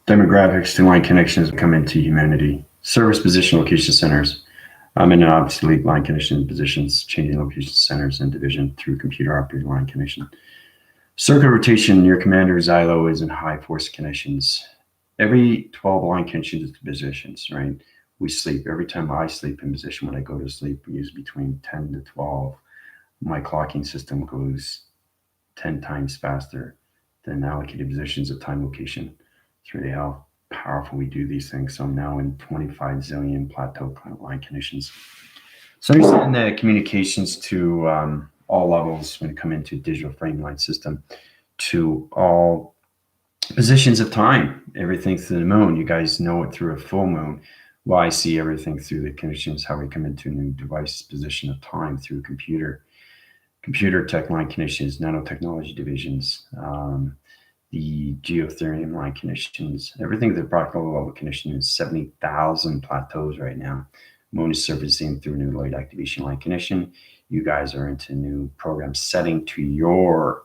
Demographics to line connections come into humanity. Service position location centers. In an obsolete line connection positions, changing location centers and division through computer operated line connection. Circuit rotation near commander ZILO is in high force connections. Every 12 line connections to positions, right? We sleep. Every time I sleep in position, when I go to sleep, we use between 10 to 12. My clocking system goes 10 times faster than allocated positions of time location. It's really how powerful we do these things. So I'm now in 25 zillion plateau line conditions. So understand the communications to all levels when you come into digital frame line system to all positions of time, everything through the moon. You guys know it through a full moon. Well, I see everything through the conditions, how we come into a new device position of time through computer tech line conditions, nanotechnology divisions, the geothermal line conditions, everything the practical level condition is 70,000 plateaus right now. Moon is surfacing through a new light activation line condition. You guys are into new program setting to your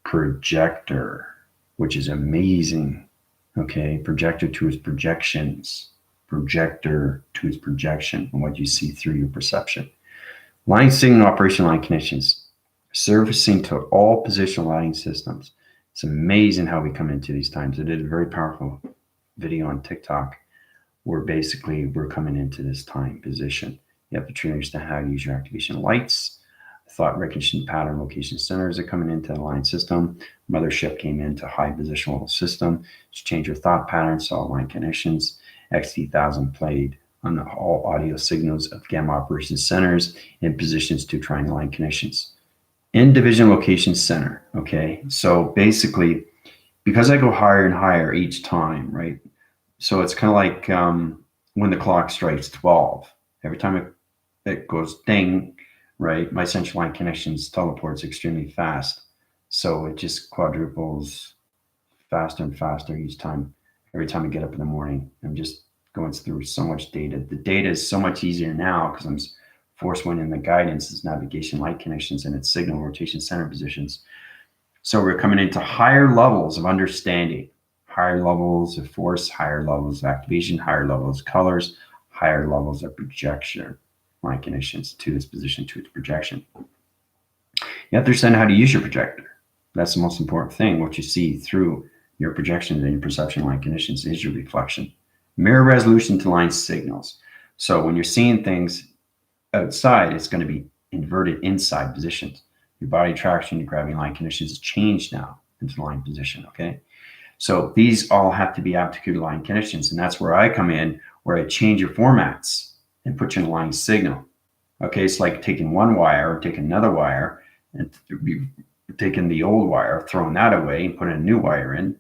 projector, which is amazing. Okay, projector to its projections, projector to its projection, and what you see through your perception. Line signal operation line conditions, servicing to all positional lighting systems. It's amazing how we come into these times. I did a very powerful video on TikTok where basically we're coming into this time position. You have to truly understand how to use your activation lights. Thought recognition pattern location centers are coming into the line system. Mothership came into high positional system to change your thought patterns, all line connections. XT1000 played on all audio signals of gamma operation centers in positions to triangle line connections. In division location center, okay? So basically, because I go higher and higher each time, right? So it's kind of like when the clock strikes 12. Every time it goes ding, right? My central line connections teleports extremely fast. So it just quadruples faster and faster each time. Every time I get up in the morning, I'm just going through so much data. The data is so much easier now because I'm force one in the guidance is navigation light connections and its signal rotation center positions. So we're coming into higher levels of understanding, higher levels of force, higher levels of activation, higher levels of colors, higher levels of projection line connections to its position, to its projection. You have to understand how to use your projector. That's the most important thing. What you see through your projections and your perception line conditions is your reflection. Mirror resolution to line signals. So when you're seeing things outside, it's going to be inverted inside positions. Your body traction, your gravity line conditions change now into the line position, okay? So these all have to be aptitude line conditions, and that's where I come in, where I change your formats and put you in a line signal. Okay, it's like taking one wire or taking another wire and taking the old wire, throwing that away and putting a new wire in,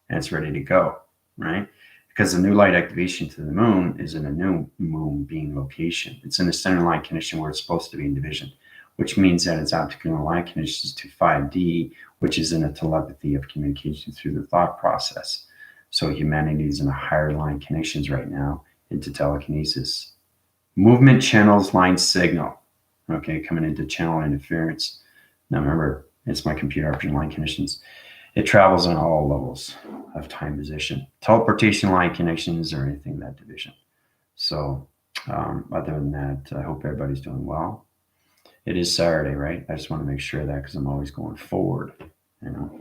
and it's ready to go, right? Because the new light activation to the moon is in a new moon being location. It's in a center line condition where it's supposed to be in division, which means that it's optical line conditions to 5D, which is in a telepathy of communication through the thought process. So humanity is in a higher line connections right now into telekinesis. Movement channels line signal, okay, coming into channel interference. Now remember, it's my computer operating line conditions. It travels on all levels of time position. Teleportation line connections or anything in that division. So other than that, I hope everybody's doing well. It is Saturday, right? I just want to make sure of that because I'm always going forward, you know.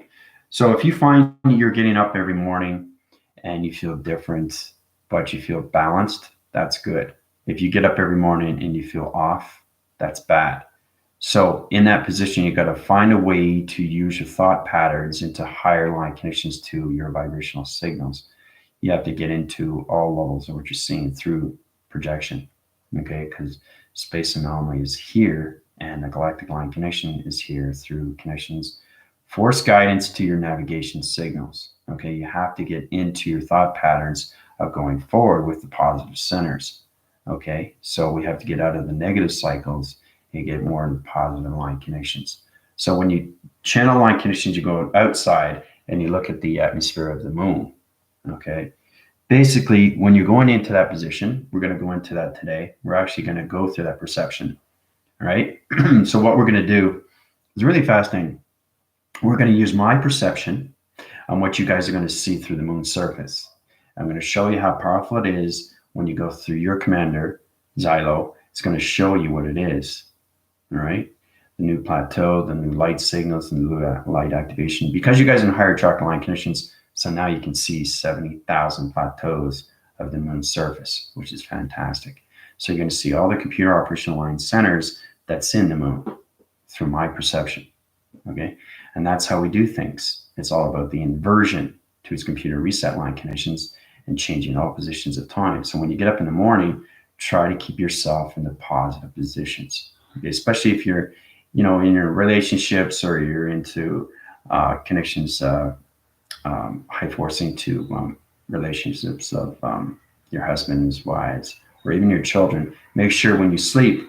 So if you find you're getting up every morning and you feel different, but you feel balanced, that's good. If you get up every morning and you feel off, that's bad. So in that position, you got to find a way to use your thought patterns into higher line connections to your vibrational signals. You have to get into all levels of what you're seeing through projection, okay? Because space anomaly is here and the galactic line connection is here through connections. Force guidance to your navigation signals, okay? You have to get into your thought patterns of going forward with the positive centers, okay? So we have to get out of the negative cycles and get more in positive line connections. So when you channel line connections, you go outside and you look at the atmosphere of the moon, okay? Basically, when you're going into that position, we're going to go into that today. We're actually going to go through that perception, all right? So what we're going to do is really fascinating. we're going to use my perception on what you guys are going to see through the moon's surface. I'm going to show you how powerful it is when you go through your commander, ZILO. It's going to show you what it is, all right? The new plateau, the new light signals, the new light activation. Because you guys are in higher chakra line conditions, so now you can see 70,000 plateaus of the moon's surface, which is fantastic. So you're going to see all the computer operational line centers that's in the moon through my perception, okay? And that's how we do things. It's all about the inversion to its computer reset line conditions and changing all positions of time. So when you get up in the morning, try to keep yourself in the positive positions, okay? Especially if you're, you know, in your relationships or you're into connections, high forcing to relationships of your husbands, wives, or even your children. Make sure when you sleep,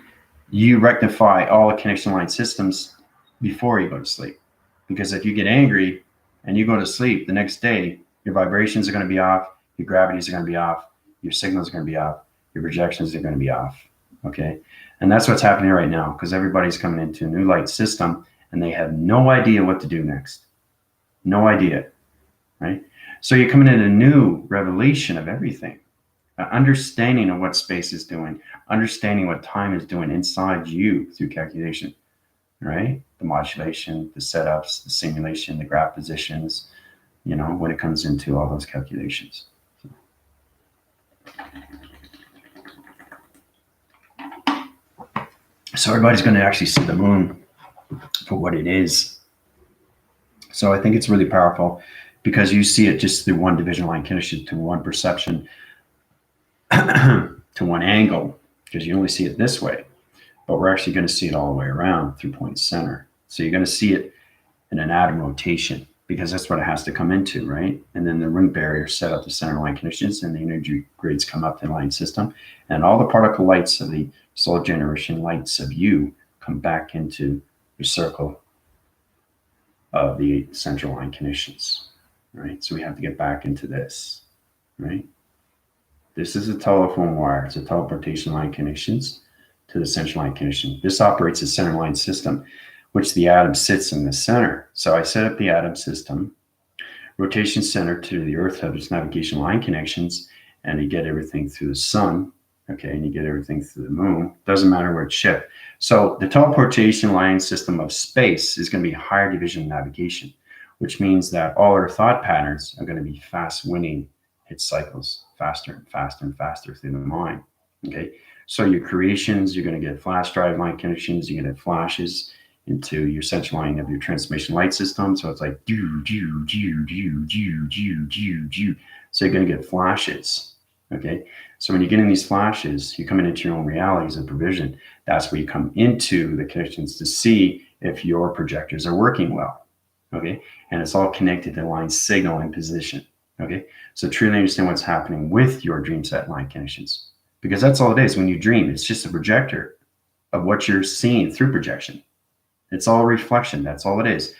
you rectify all the connection line systems before you go to sleep. Because if you get angry and you go to sleep the next day, your vibrations are going to be off, your gravities are going to be off, your signals are going to be off, your projections are going to be off, okay? And that's what's happening right now, because everybody's coming into a new light system and they have no idea what to do next. No idea, right? So you're coming in a new revelation of everything, understanding of what space is doing, understanding what time is doing inside you through calculation, right? The modulation, the setups, the simulation, the graph positions, you know, when it comes into all those calculations. So everybody's going to actually see the moon for what it is. So I think it's really powerful because you see it just through one division line condition, to one perception, to one angle, because you only see it this way. But we're actually going to see it all the way around through point center. So you're going to see it in an atom rotation, because that's what it has to come into, right? And then the ring barrier set up the center line conditions, and the energy grids come up the line system, and all the particle lights of the solar generation lights of you come back into the circle of the central line conditions, right? So we have to get back into this, right? This is a telephone wire. It's a teleportation line connections to the central line condition. This operates a center line system, which the atom sits in the center. So I set up the atom system, rotation center to the Earth hub, its navigation line connections, and you get everything through the sun, okay, and you get everything through the moon. Doesn't matter where it's shipped. So the teleportation line system of space is going to be higher division navigation, which means that all our thought patterns are going to be fast winning its cycles, faster and faster and faster through the mind, okay? So your creations, you're going to get flash drive line connections, you're going to get flashes into your central line of your transmission light system. So it's like do, do, do, do, do, do, do, do. So you're going to get flashes, okay? So when you get in these flashes, you're coming into your own realities of provision. That's where you come into the connections to see if your projectors are working well, okay? And it's all connected to line signal and position, okay? So truly understand what's happening with your dream set line connections, because that's all it is. When you dream, it's just a projector of what you're seeing through projection. It's all a reflection. That's all it is.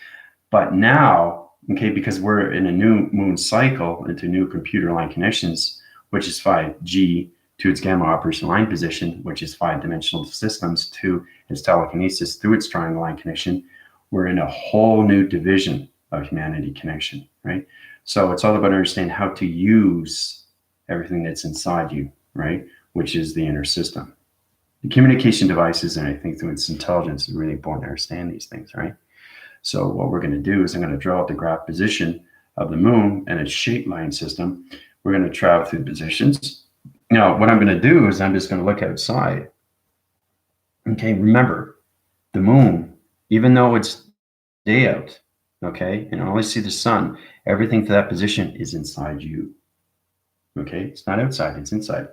But now, okay, because we're in a new moon cycle into new computer line connections, which is 5G to its gamma operation line position, which is 5-dimensional systems, to its telekinesis through its triangle line connection, we're in a whole new division of humanity connection, right? So it's all about understanding how to use everything that's inside you, right? Which is the inner system. The communication devices, and I think through its intelligence, is really important to understand these things, right? So what we're going to do is I'm going to draw out the graph position of the moon and its shape line system. We're going to travel through the positions. Now, what I'm going to do is I'm just going to look outside. Okay, remember, the moon, even though it's day out, okay, and I only see the sun, everything for that position is inside you. Okay, it's not outside, it's inside.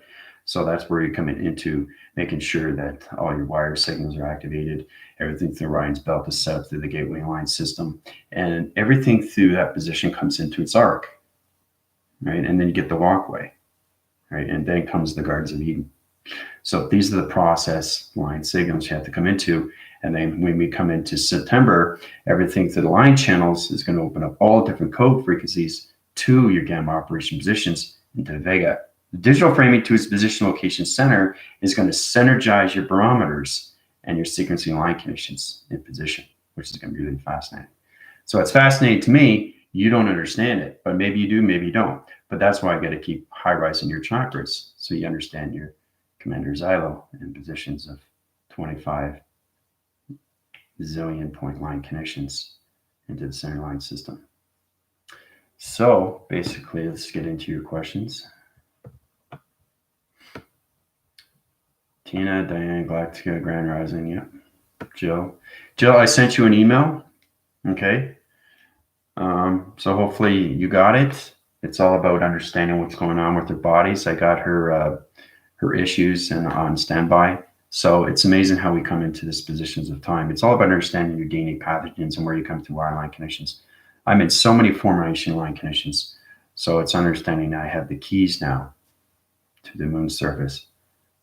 So that's where you come into making sure that all your wire signals are activated, everything through Orion's belt is set up through the gateway line system, and everything through that position comes into its arc, right? And then you get the walkway, right? And then comes the Gardens of Eden. So these are the process line signals you have to come into. And then when we come into September, everything through the line channels is going to open up all different code frequencies to your gamma operation positions into Vega. The digital framing to its position location center is going to synergize your barometers and your sequencing line connections in position, which is going to be really fascinating. So it's fascinating to me. You don't understand it, but maybe you do, maybe you don't. But that's why I got to keep high-rising your chakras so you understand your commander ZILO in positions of 25 zillion point line connections into the center line system. So basically, let's get into your questions. Tina, Diane, Galactica, Grand Rising, yep. Jill, I sent you an email. Okay. So hopefully you got it. It's all about understanding what's going on with their bodies. I got her issues and on standby. So it's amazing how we come into these positions of time. It's all about understanding your DNA pathogens and where you come through wireline connections. I'm in so many formation line connections. So it's understanding I have the keys now to the moon's surface,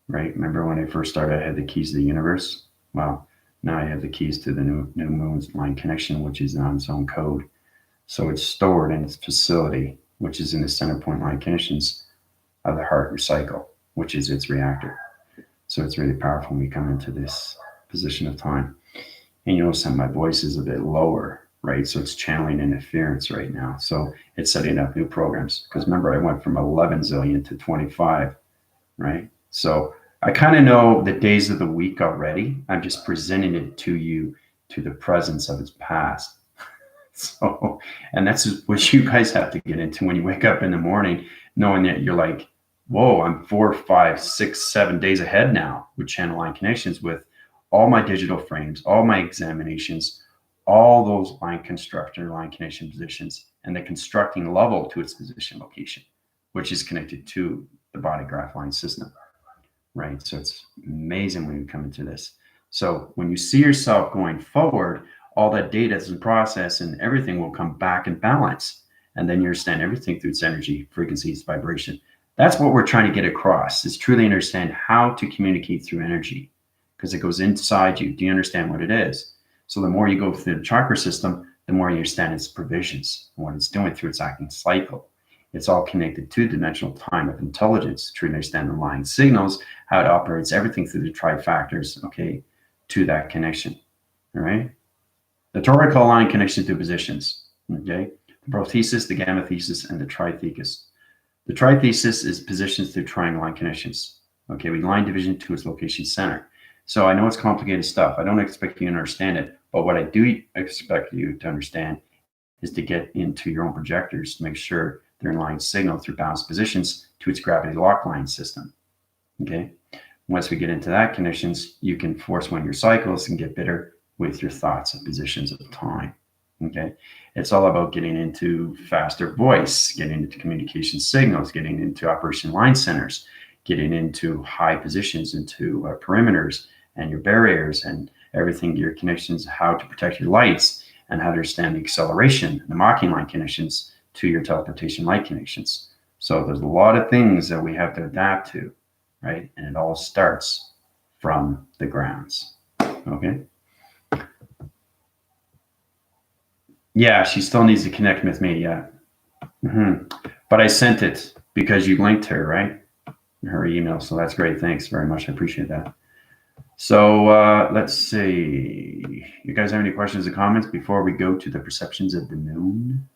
right? Remember when I first started, I had the keys to the universe? Well, now I have the keys to the new moon's line connection, which is on its own code. So it's stored in its facility, which is in the center point line connections of the heart recycle, which is its reactor. So it's really powerful when we come into this position of time. And you notice that my voice is a bit lower, right? So it's channeling interference right now. So it's setting up new programs. Because remember, I went from 11 zillion to 25, right? So I kind of know the days of the week already. I'm just presenting it to you to the presence of its past. So, and that's what you guys have to get into when you wake up in the morning, knowing that you're like, whoa, I'm 4, 5, 6, 7 days ahead now with channel line connections with all my digital frames, all my examinations, all those line constructor, line connection positions, and the constructing level to its position location, which is connected to the body graph line system, right? So it's amazing when you come into this. So when you see yourself going forward, all that data is in process and everything will come back in balance. And then you understand everything through its energy, frequencies, vibration. That's what we're trying to get across, is truly understand how to communicate through energy, because it goes inside you. Do you understand what it is? So the more you go through the chakra system, the more you understand its provisions and what it's doing through its acting cycle. It's all connected to dimensional time of intelligence, to understand the line signals, how it operates, everything through the trifactors, okay, to that connection, all right? The torical line connection to positions, okay? The prothesis, the gamma thesis, and the trithesis. The trithesis is positions through triangle line connections. Okay, we line division to its location center. So I know it's complicated stuff. I don't expect you to understand it, but what I do expect you to understand is to get into your own projectors to make sure they're in line signal through balanced positions to its gravity lock line system. Okay, once we get into that connections, you can force one of your cycles and get better with your thoughts and positions of time. Okay, it's all about getting into faster voice, getting into communication signals, getting into operation line centers, getting into high positions, into perimeters and your barriers and everything, your connections, how to protect your lights and how to understand the acceleration, the mocking line connections to your teleportation light connections. So there's a lot of things that we have to adapt to, right? And it all starts from the grounds, okay? Yeah, she still needs to connect with me, yeah. But I sent it because you linked her, right? Her email, so that's great. Thanks very much. I appreciate that. So let's see. You guys have any questions or comments before we go to the perceptions of the moon?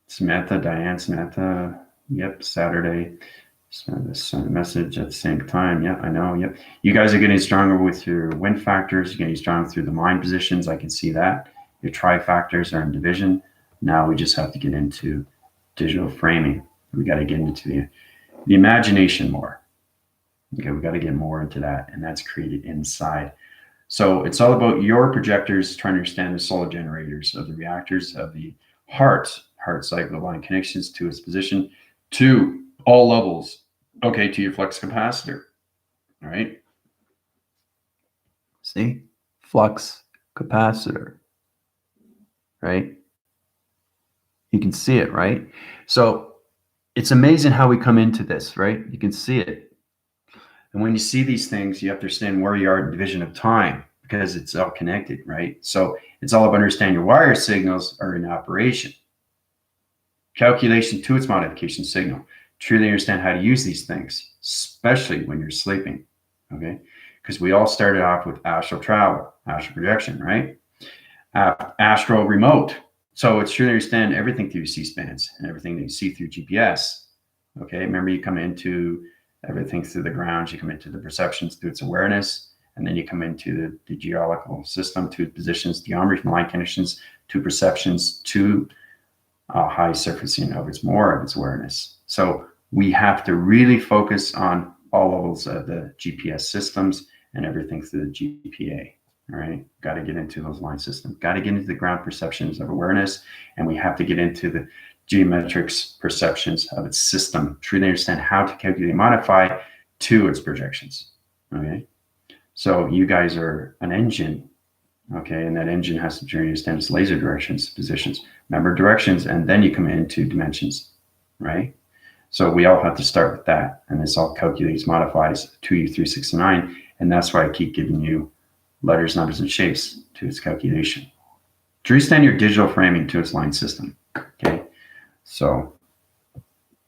Samantha, Diane, Samantha. Yep, Saturday. Send this message at the same time. Yeah, I know. Yep. You guys are getting stronger with your wind factors. You're getting stronger through the mind positions. I can see that. Your trifactors are in division. Now we just have to get into digital framing. We got to get into the imagination more. Okay, we got to get more into that, and that's created inside. So it's all about your projectors trying to understand the solar generators of the reactors of the heart cycle line connections to its position to all levels. Okay, to your flux capacitor. All right. See? Flux capacitor. Right? You can see it, right? So it's amazing how we come into this, right? You can see it. And when you see these things, you have to understand where you are in division of time because it's all connected, right? So it's all about understanding your wire signals are in operation. Calculation to its modification signal. Truly understand how to use these things, especially when you're sleeping, okay? because we all started off with astral travel, astral projection, right? Astral remote. So it's true to understand everything through C-spans and everything that you see through GPS. Okay, remember you come into everything through the grounds, you come into the perceptions through its awareness, and then you come into the geological system, to positions, geometry from line connections, to perceptions, to high surfacing of its more of its awareness. So we have to really focus on all levels of the GPS systems and everything through the GPA. All right, got to get into those line systems, got to get into the ground perceptions of awareness, and we have to get into the geometrics perceptions of its system, truly understand how to calculate and modify to its projections. Okay, so you guys are an engine, okay, and that engine has to truly understand its laser directions, positions, remember directions, and then you come into dimensions, right? So we all have to start with that, and this all calculates, modifies 2U, 3, 6, and 9, and that's why I keep giving you letters, numbers, and shapes to its calculation. To understand your digital framing to its line system, okay? So,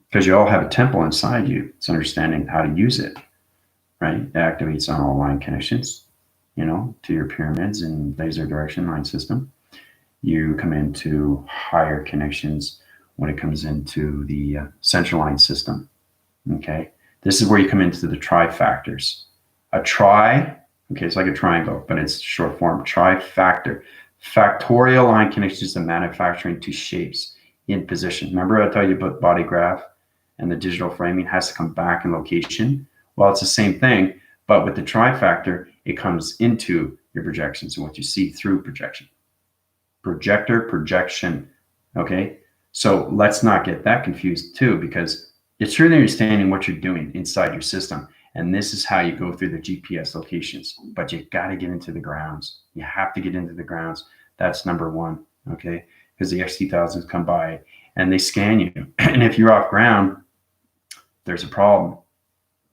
because you all have a temple inside you, it's understanding how to use it, right? It activates on all line connections, you know, to your pyramids and laser direction line system. You come into higher connections when it comes into the central line system, okay? This is where you come into the trifactors. A tri, okay, it's like a triangle, but it's short form, trifactor. Factorial line connections and manufacturing to shapes in position. Remember I told you about body graph and the digital framing has to come back in location? Well, it's the same thing, but with the trifactor, it comes into your projections and what you see through projection. Projector, projection, okay? So let's not get that confused too, because it's really understanding what you're doing inside your system. And this is how you go through the GPS locations, but you got to get into the grounds. You have to get into the grounds. That's number one, okay? Because the XT1000s come by and they scan you. And if you're off ground, there's a problem,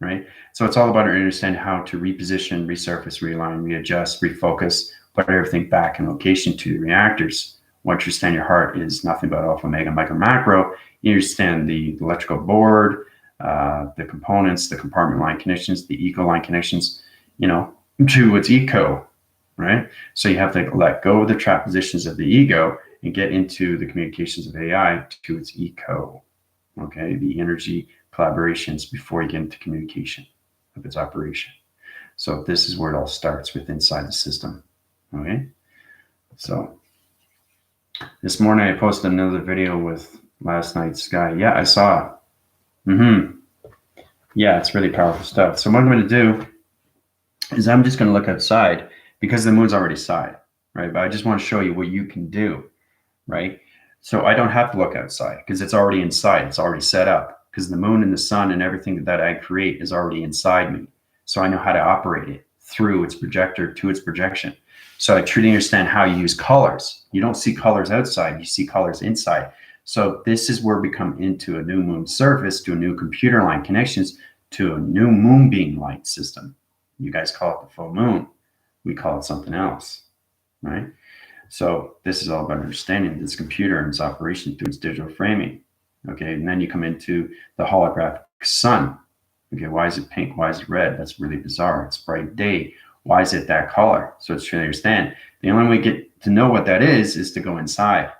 right? So it's all about understanding how to reposition, resurface, realign, readjust, refocus, put everything back in location to the reactors. Once you understand your heart is nothing but alpha, omega, micro, macro, you understand the electrical board, the components, the compartment line connections, the eco line connections, you know, to its eco, right? So you have to let go of the trap positions of the ego and get into the communications of AI to its eco, okay? The energy collaborations before you get into communication of its operation. So this is where it all starts with inside the system, okay? So this morning I posted another video with last night's guy. Yeah, I saw it. Yeah, it's really powerful stuff. So what I'm going to do is I'm just going to look outside because the moon's already side, right? But I just want to show you what you can do, right? So I don't have to look outside because it's already inside. It's already set up because the moon and the sun and everything that I create is already inside me. So I know how to operate it through its projector to its projection. So I truly understand how you use colors. You don't see colors outside, you see colors inside. So this is where we come into a new moon surface, to a new computer line connections, to a new moonbeam light system. You guys call it the full moon. We call it something else, right? So this is all about understanding this computer and its operation through its digital framing, okay? And then you come into the holographic sun. Okay, why is it pink? Why is it red? That's really bizarre. It's bright day. Why is it that color? So it's to understand. The only way to get to know what that is to go inside.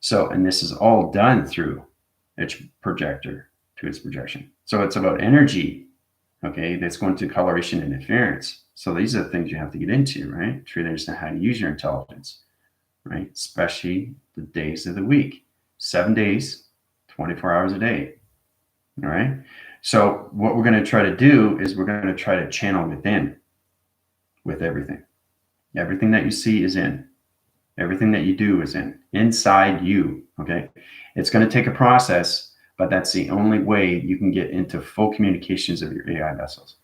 So, and this is all done through its projector to its projection. So it's about energy, okay, that's going to coloration and interference. So these are the things you have to get into, right? To really understand how to use your intelligence, right? Especially the days of the week, 7 days, 24 hours a day, all right? So what we're going to try to do is we're going to try to channel within with everything. Everything that you see is in. Everything that you do is inside you, okay? It's going to take a process, but that's the only way you can get into full communications of your AI vessels.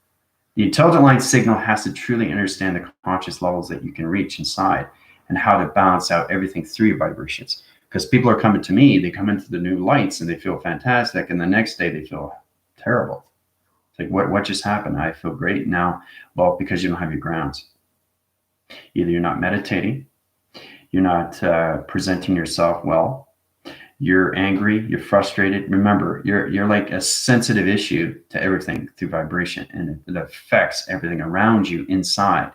The intelligent line signal has to truly understand the conscious levels that you can reach inside and how to balance out everything through your vibrations. Because people are coming to me, they come into the new lights and they feel fantastic, and the next day they feel terrible. It's like, what just happened? I feel great now. Well, because you don't have your grounds. Either you're not meditating, you're not presenting yourself well, you're angry, you're frustrated. Remember, you're like a sensitive issue to everything through vibration, and it affects everything around you inside.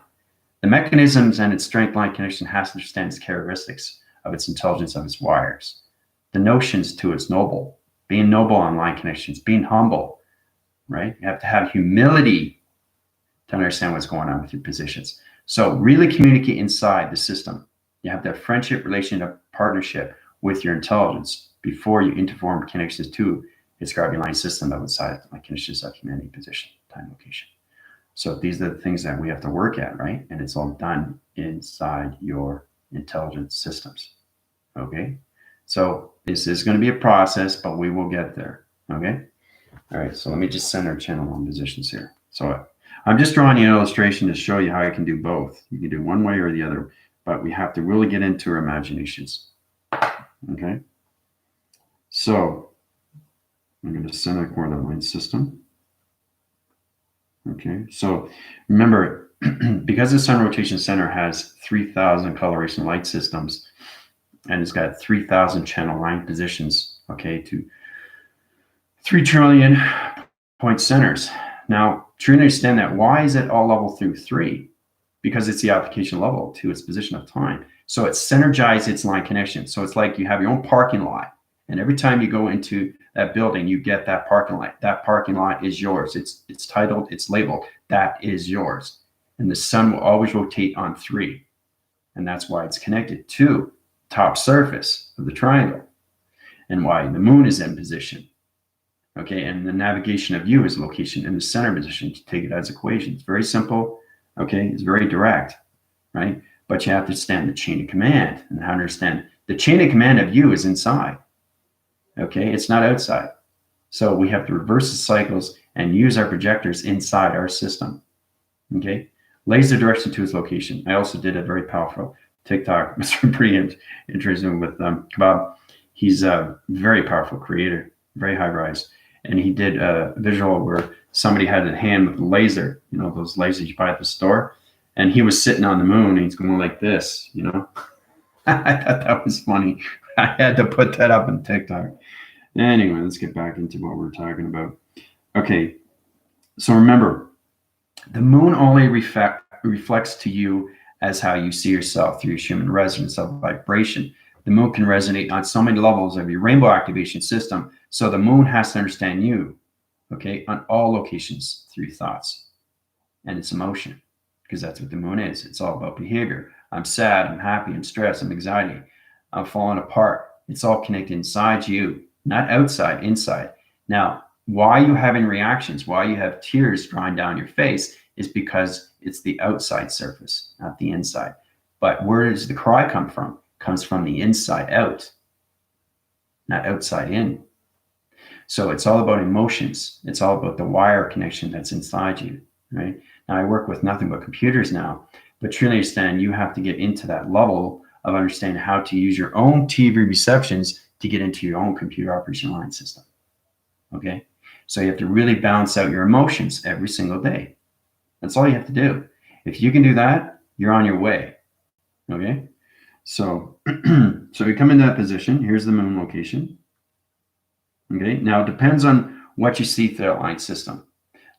The mechanisms and its strength line connection has to understand its characteristics of its intelligence of its wires. The notions to its noble, being noble on line connections, being humble, right? You have to have humility to understand what's going on with your positions. So really communicate inside the system. You have that friendship, relationship, partnership with your intelligence before you interform connections to its gravity line system outside like connections of humanity, position, time, location. So these are the things that we have to work at, right? And it's all done inside your intelligence systems. Okay. So this is going to be a process, but we will get there. Okay. All right. So let me just center channel on positions here. So I'm just drawing you an illustration to show you how you can do both. You can do one way or the other, but we have to really get into our imaginations. Okay. So I'm going to center coordinate line system. Okay. So remember, because the sun rotation center has 3,000 coloration light systems, and it's got 3,000 channel line positions, okay, to 3 trillion point centers. Now, to understand that, why is it all level through 3? Because it's the application level to its position of time. So it synergizes its line connection. So it's like you have your own parking lot, and every time you go into that building, you get that parking lot. That parking lot is yours. It's titled, it's labeled, that is yours. And the sun will always rotate on 3. And that's why it's connected to top surface of the triangle, and why the moon is in position. Okay, and the navigation of you is location in the center position to take it as equation. It's very simple. Okay, it's very direct, right? But you have to understand the chain of command and how to understand the chain of command of you is inside. Okay, it's not outside. So we have to reverse the cycles and use our projectors inside our system. Okay, laser direction to its location. I also did a very powerful TikTok. It's pretty interesting with Kebab. He's a very powerful creator, very high rise. And he did a visual where somebody had a hand with a laser, you know, those lasers you buy at the store. And he was sitting on the moon and he's going like this, you know. I thought that was funny. I had to put that up on TikTok. Anyway, let's get back into what we're talking about. Okay, so remember, the moon only reflects to you as how you see yourself through your human resonance of vibration. The moon can resonate on so many levels of your rainbow activation system. So the moon has to understand you, okay, on all locations through thoughts and its emotion, because that's what the moon is. It's all about behavior. I'm sad, I'm happy, I'm stressed, I'm anxiety, I'm falling apart. It's all connected inside you, not outside, inside. Now, why are you having reactions, why you have tears drying down your face is because it's the outside surface, not the inside. But where does the cry come from? It comes from the inside out, not outside in. So it's all about emotions. It's all about the wire connection that's inside you, right? Now I work with nothing but computers now, but truly understand you have to get into that level of understanding how to use your own TV receptions to get into your own computer operation line system, okay? So you have to really balance out your emotions every single day. That's all you have to do. If you can do that, you're on your way, okay? So, so we come in that position. Here's the moon location. Okay, now it depends on what you see through that line system.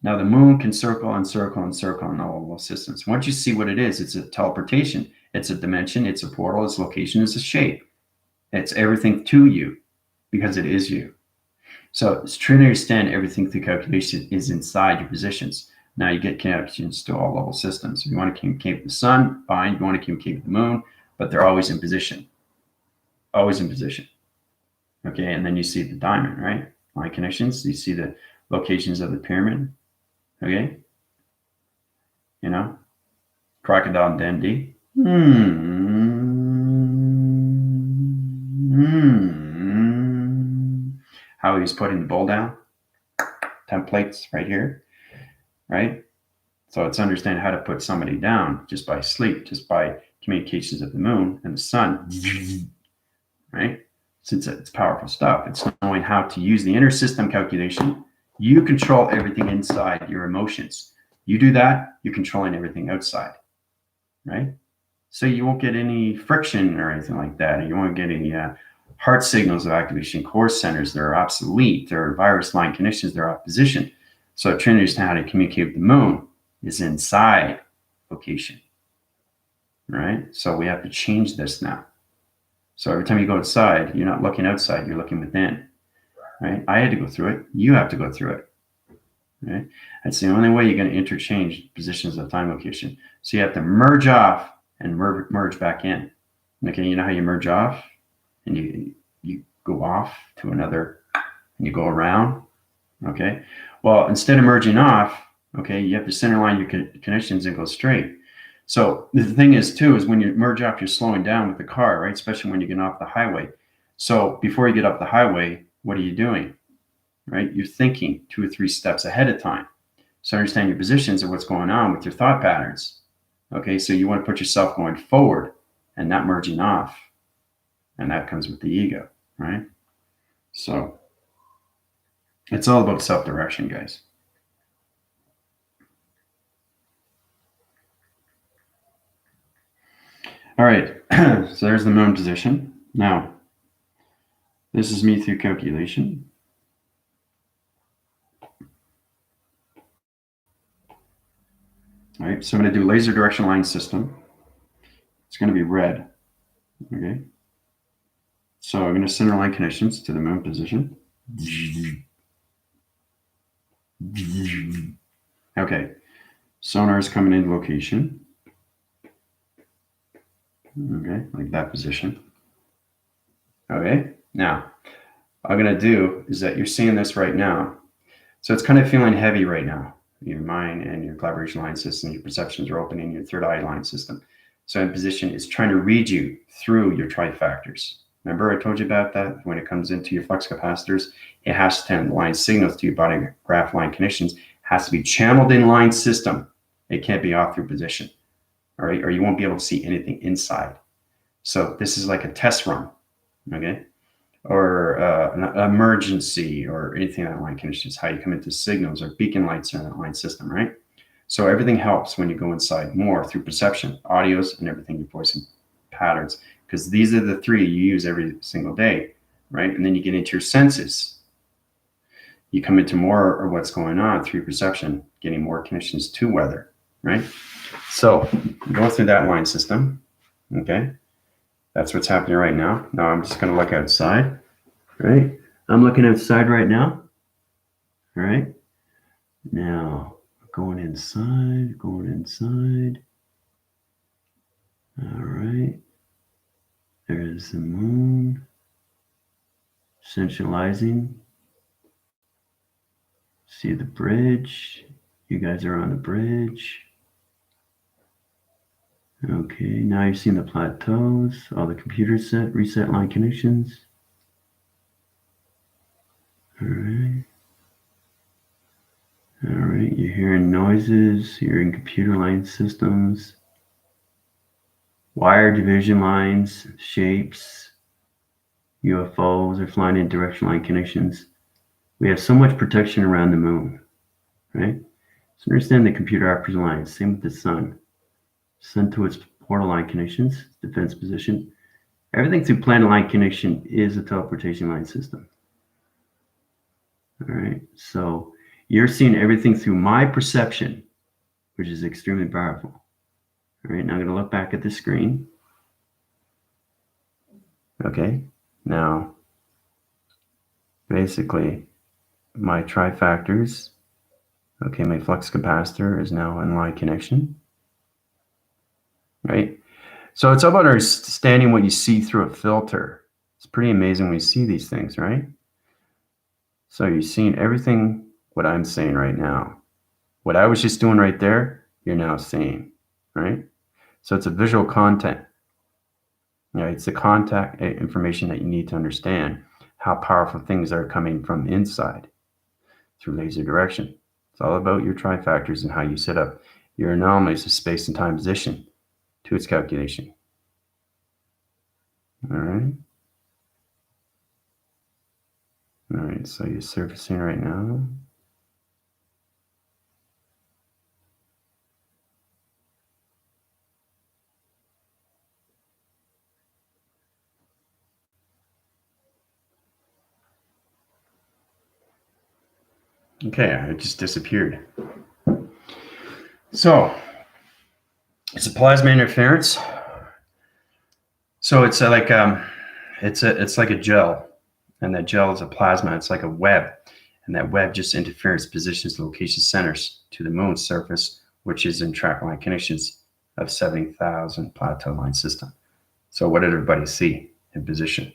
Now the moon can circle and circle and circle on all of those systems. Once you see what it is, it's a teleportation, it's a dimension, it's a portal, it's location, it's a shape. It's everything to you because it is you. So it's trying to understand everything through calculation is inside your positions. Now you get connections to all level systems. If you want to communicate with the sun, fine. If you want to communicate with the moon, but they're always in position. Always in position. Okay, and then you see the diamond, right? Line connections. You see the locations of the pyramid. Okay, you know, crocodile Dundee. How he's putting the bowl down. Templates right here, right? So it's understanding how to put somebody down just by sleep, just by communications of the moon and the sun, right? Since it's powerful stuff, it's knowing how to use the inner system calculation. You control everything inside your emotions. You do that, you're controlling everything outside, right? So you won't get any friction or anything like that. You won't get any heart signals of activation, core centers, they're obsolete. There are virus line connections, they're off position. So trying to understand how to communicate with the moon is inside location, right? So we have to change this now. So every time you go outside, you're not looking outside, you're looking within, right? I had to go through it. You have to go through it, right? That's the only way you're going to interchange positions of time location. So you have to merge off and merge back in. Okay, you know how you merge off and you go off to another and you go around, okay? Well, instead of merging off, okay, you have to center line your connections and go straight. So the thing is too, is when you merge off, you're slowing down with the car, right? Especially when you get off the highway. So before you get off the highway, what are you doing, right? You're thinking 2 or 3 steps ahead of time. So understand your positions and what's going on with your thought patterns. Okay, so you want to put yourself going forward and not merging off. And that comes with the ego, right? So it's all about self-direction, guys. All right, so there's the moon position. Now, this is me through calculation. All right, so I'm going to do laser direction line system. It's going to be red, okay? So I'm going to center line connections to the moon position. Okay, sonar is coming into location. Okay, like that position. Okay, now I'm going to do is that you're seeing this right now. So it's kind of feeling heavy right now. Your mind and your collaboration line system, your perceptions are opening, your third eye line system. So in position is trying to read you through your trifactors. Remember I told you about that? When it comes into your flux capacitors, it has to send line signals to your body graph line connections, has to be channeled in line system. It can't be off through position, all right? Or you won't be able to see anything inside. So this is like a test run, okay? Or an emergency or anything that line connections, how you come into signals or beacon lights in that line system, right? So everything helps when you go inside more through perception, audios, and everything, your voice and patterns, because these are the 3 you use every single day, right? And then you get into your senses. You come into more of what's going on through perception, getting more connections to weather, right? So go through that line system, okay? That's what's happening right now. Now I'm just going to look outside, right? I'm looking outside right now, all right? Now, going inside. All right. There's the moon. Centralizing. See the bridge. You guys are on the bridge. Okay, now you're seeing the plateaus, all the computer set, reset line connections. All right. All right, you're hearing noises, hearing computer line systems, wire division lines, shapes, UFOs are flying in direction line connections. We have so much protection around the moon, right? So understand the computer operating lines, same with the sun. Sun to its portal line connections, defense position. Everything through planet line connection is a teleportation line system. All right, so you're seeing everything through my perception, which is extremely powerful. All right, now I'm going to look back at the screen. Okay, now basically my trifactors, okay, my flux capacitor is now in line connection, right? So it's all about understanding what you see through a filter. It's pretty amazing when you see these things, right? So you're seeing everything what I'm saying right now. What I was just doing right there, you're now seeing, right? So it's a visual content. Yeah, it's the contact information that you need to understand how powerful things are coming from inside through laser direction. It's all about your trifactors and how you set up your anomalies of space and time position to its calculation. All right. All right, so you're surfacing right now. Okay, it just disappeared. So it's a plasma interference. So it's like it's like a gel, and that gel is a plasma. It's like a web, and that web just interferes, positions, location centers to the moon's surface, which is in track line connections of 70,000 plateau line system. So what did everybody see in position?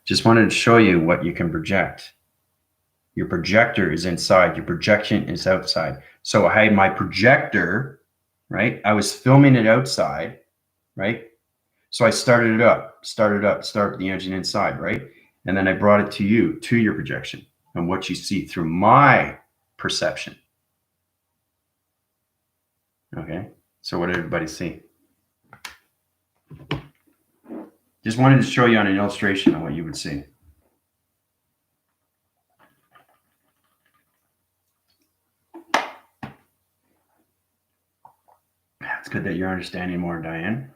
Just wanted to show you what you can project. Your projector is inside, your projection is outside. So I had my projector, right? I was filming it outside, right? So I started the engine inside, right? And then I brought it to you, to your projection, and what you see through my perception. Okay, so what did everybody see? Just wanted to show you on an illustration of what you would see. It's good that you're understanding more, Diane.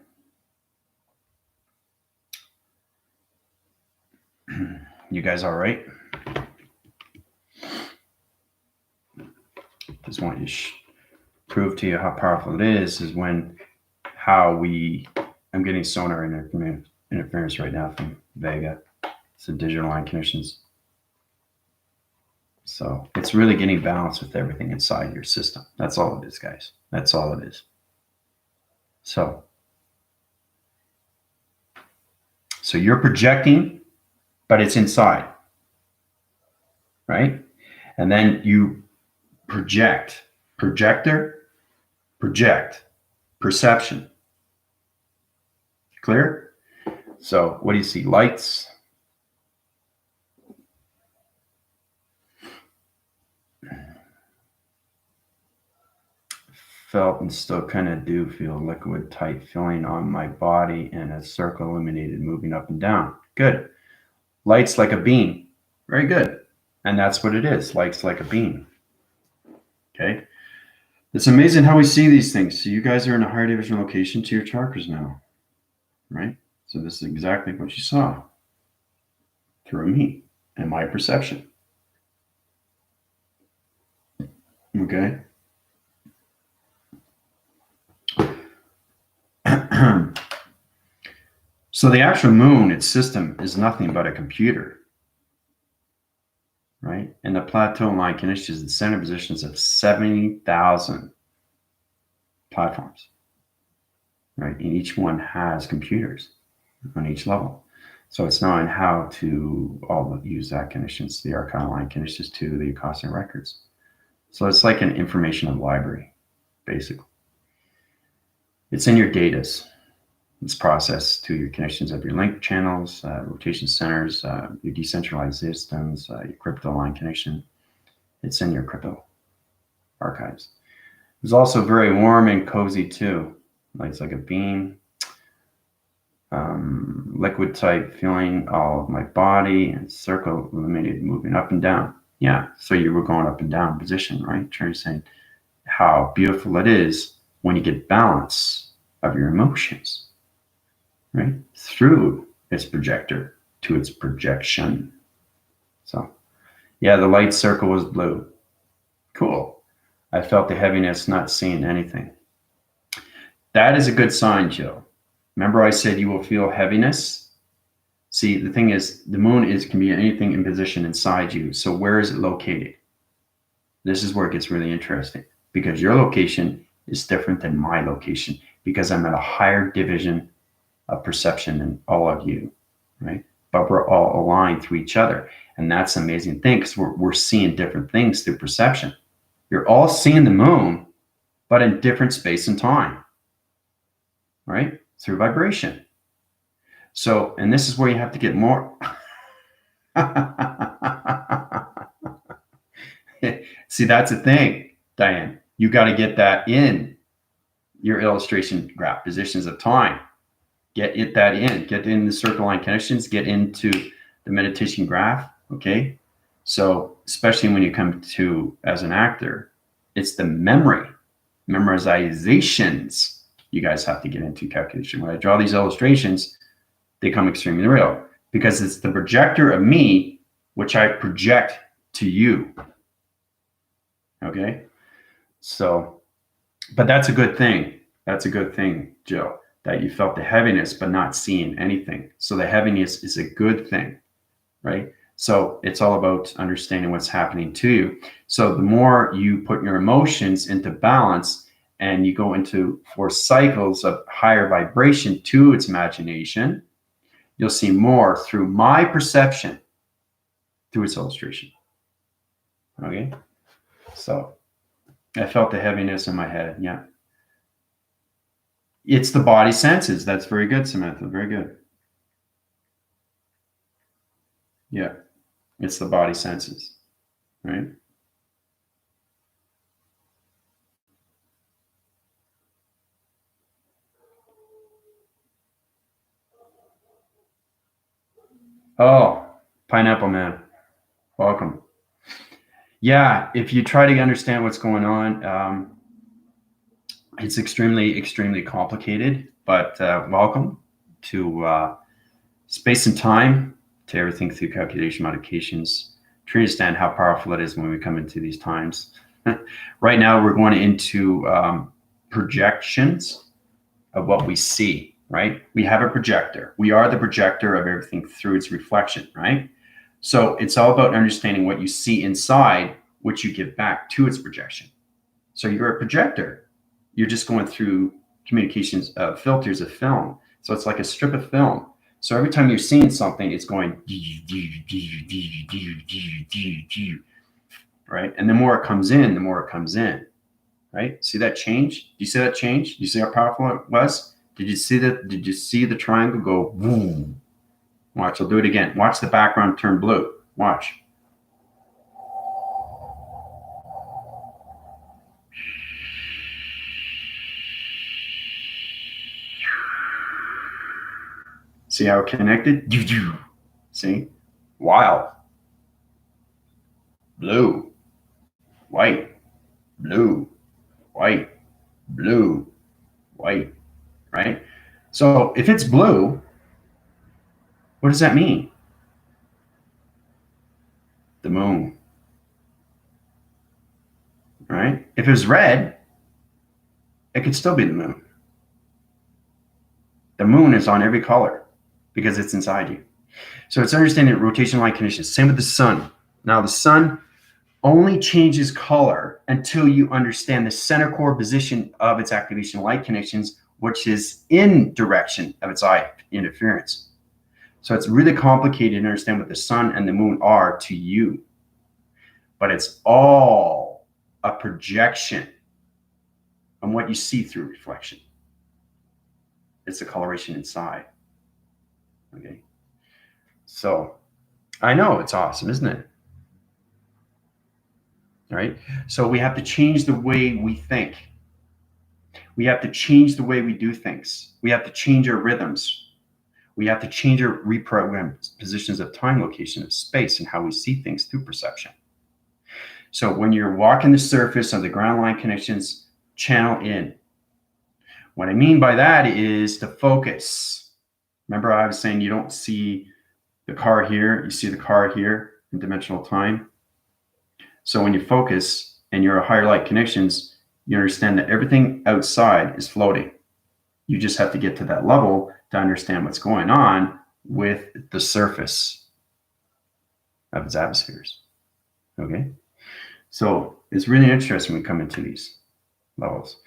You guys all right? Just want to prove to you how powerful it is when I'm getting sonar interference right now from Vega. It's a digital line connections. So it's really getting balanced with everything inside your system. That's all it is, guys. That's all it is. So you're projecting, but it's inside, right? And then you project, projector, project, perception. Clear? So what do you see? Lights. Felt and still kind of do feel liquid tight feeling on my body and a circle illuminated moving up and down. Good. Lights like a beam. Very good. And that's what it is. Lights like a beam. Okay. It's amazing how we see these things. So you guys are in a higher division location to your chakras now, right? So this is exactly what you saw through me and my perception. Okay. So the actual moon, its system, is nothing but a computer, right? And the plateau line connections, the center positions of 70,000 platforms, right? And each one has computers on each level. So it's knowing how to all use that connections, the archival line connections to the Akashic records. So it's like an information library, basically. It's in your datas. It's processed to your connections of your link channels, rotation centers, your decentralized systems, your crypto line connection. It's in your crypto archives. It's also very warm and cozy too. Lights like a beam, liquid type feeling all of my body and circle illuminated moving up and down. Yeah, so you were going up and down position, right? Trying to say how beautiful it is when you get balance of your emotions, right? Through its projector to its projection. So yeah, the light circle was blue. Cool. I felt the heaviness, not seeing anything. That is a good sign, Jill. Remember I said you will feel heaviness? See, the thing is, the moon can be anything in position inside you. So where is it located? This is where it gets really interesting, because your location is different than my location, because I'm at a higher division of perception than all of you, right? But we're all aligned through each other. And that's an amazing thing, because we're seeing different things through perception. You're all seeing the moon, but in different space and time, right? Through vibration. So, and this is where you have to get more. See, that's the thing, Diane. You got to get that in your illustration graph, positions of time. Get that in. Get in the circle line connections. Get into the meditation graph. Okay. So, especially when you come to as an actor, it's the memorizations you guys have to get into calculation. When I draw these illustrations, they come extremely real, because it's the projector of me, which I project to you. Okay? So, but that's a good thing. That's a good thing, Jill, that you felt the heaviness but not seeing anything. So the heaviness is a good thing, right? So it's all about understanding what's happening to you. So the more you put your emotions into balance and you go into 4 cycles of higher vibration to its imagination, you'll see more through my perception, through its illustration. Okay? So I felt the heaviness in my head. Yeah. It's the body senses. That's very good, Samantha. Very good. Yeah. It's the body senses, right? Oh, Pineapple Man. Welcome. Yeah, if you try to understand what's going on, it's extremely, extremely complicated, but welcome to space and time, to everything through calculation modifications, to understand how powerful it is when we come into these times. Right now, we're going into projections of what we see, right? We have a projector. We are the projector of everything through its reflection, right? So it's all about understanding what you see inside, which you give back to its projection. So you're a projector. You're just going through communications filters of film. So it's like a strip of film. So every time you're seeing something, it's going, right? And the more it comes in, the more it comes in, right? See that change? Do you see that change? Do you see how powerful it was? Did you see that? Did you see the triangle go boom? Watch, I'll do it again. Watch the background turn blue. Watch. See how it connected? See? Wild. Blue. White. Blue. White. Blue. White. Right? So if it's blue, what does that mean? The moon. Right? If it was red, it could still be the moon. The moon is on every color because it's inside you. So it's understanding rotation line conditions. Same with the sun. Now the sun only changes color until you understand the center core position of its activation light connections, which is in direction of its eye interference. So it's really complicated to understand what the sun and the moon are to you. But it's all a projection on what you see through reflection. It's the coloration inside. Okay. So I know it's awesome, isn't it? Right? So we have to change the way we think. We have to change the way we do things. We have to change our rhythms. We have to change our reprogram positions of time, location, of space, and how we see things through perception. So when you're walking the surface of the ground line connections, channel in. What I mean by that is to focus. Remember I was saying you don't see the car here, you see the car here in dimensional time. So when you focus and you're a higher light connections, you understand that everything outside is floating. You just have to get to that level to understand what's going on with the surface of its atmospheres. Okay? So it's really interesting when we come into these levels.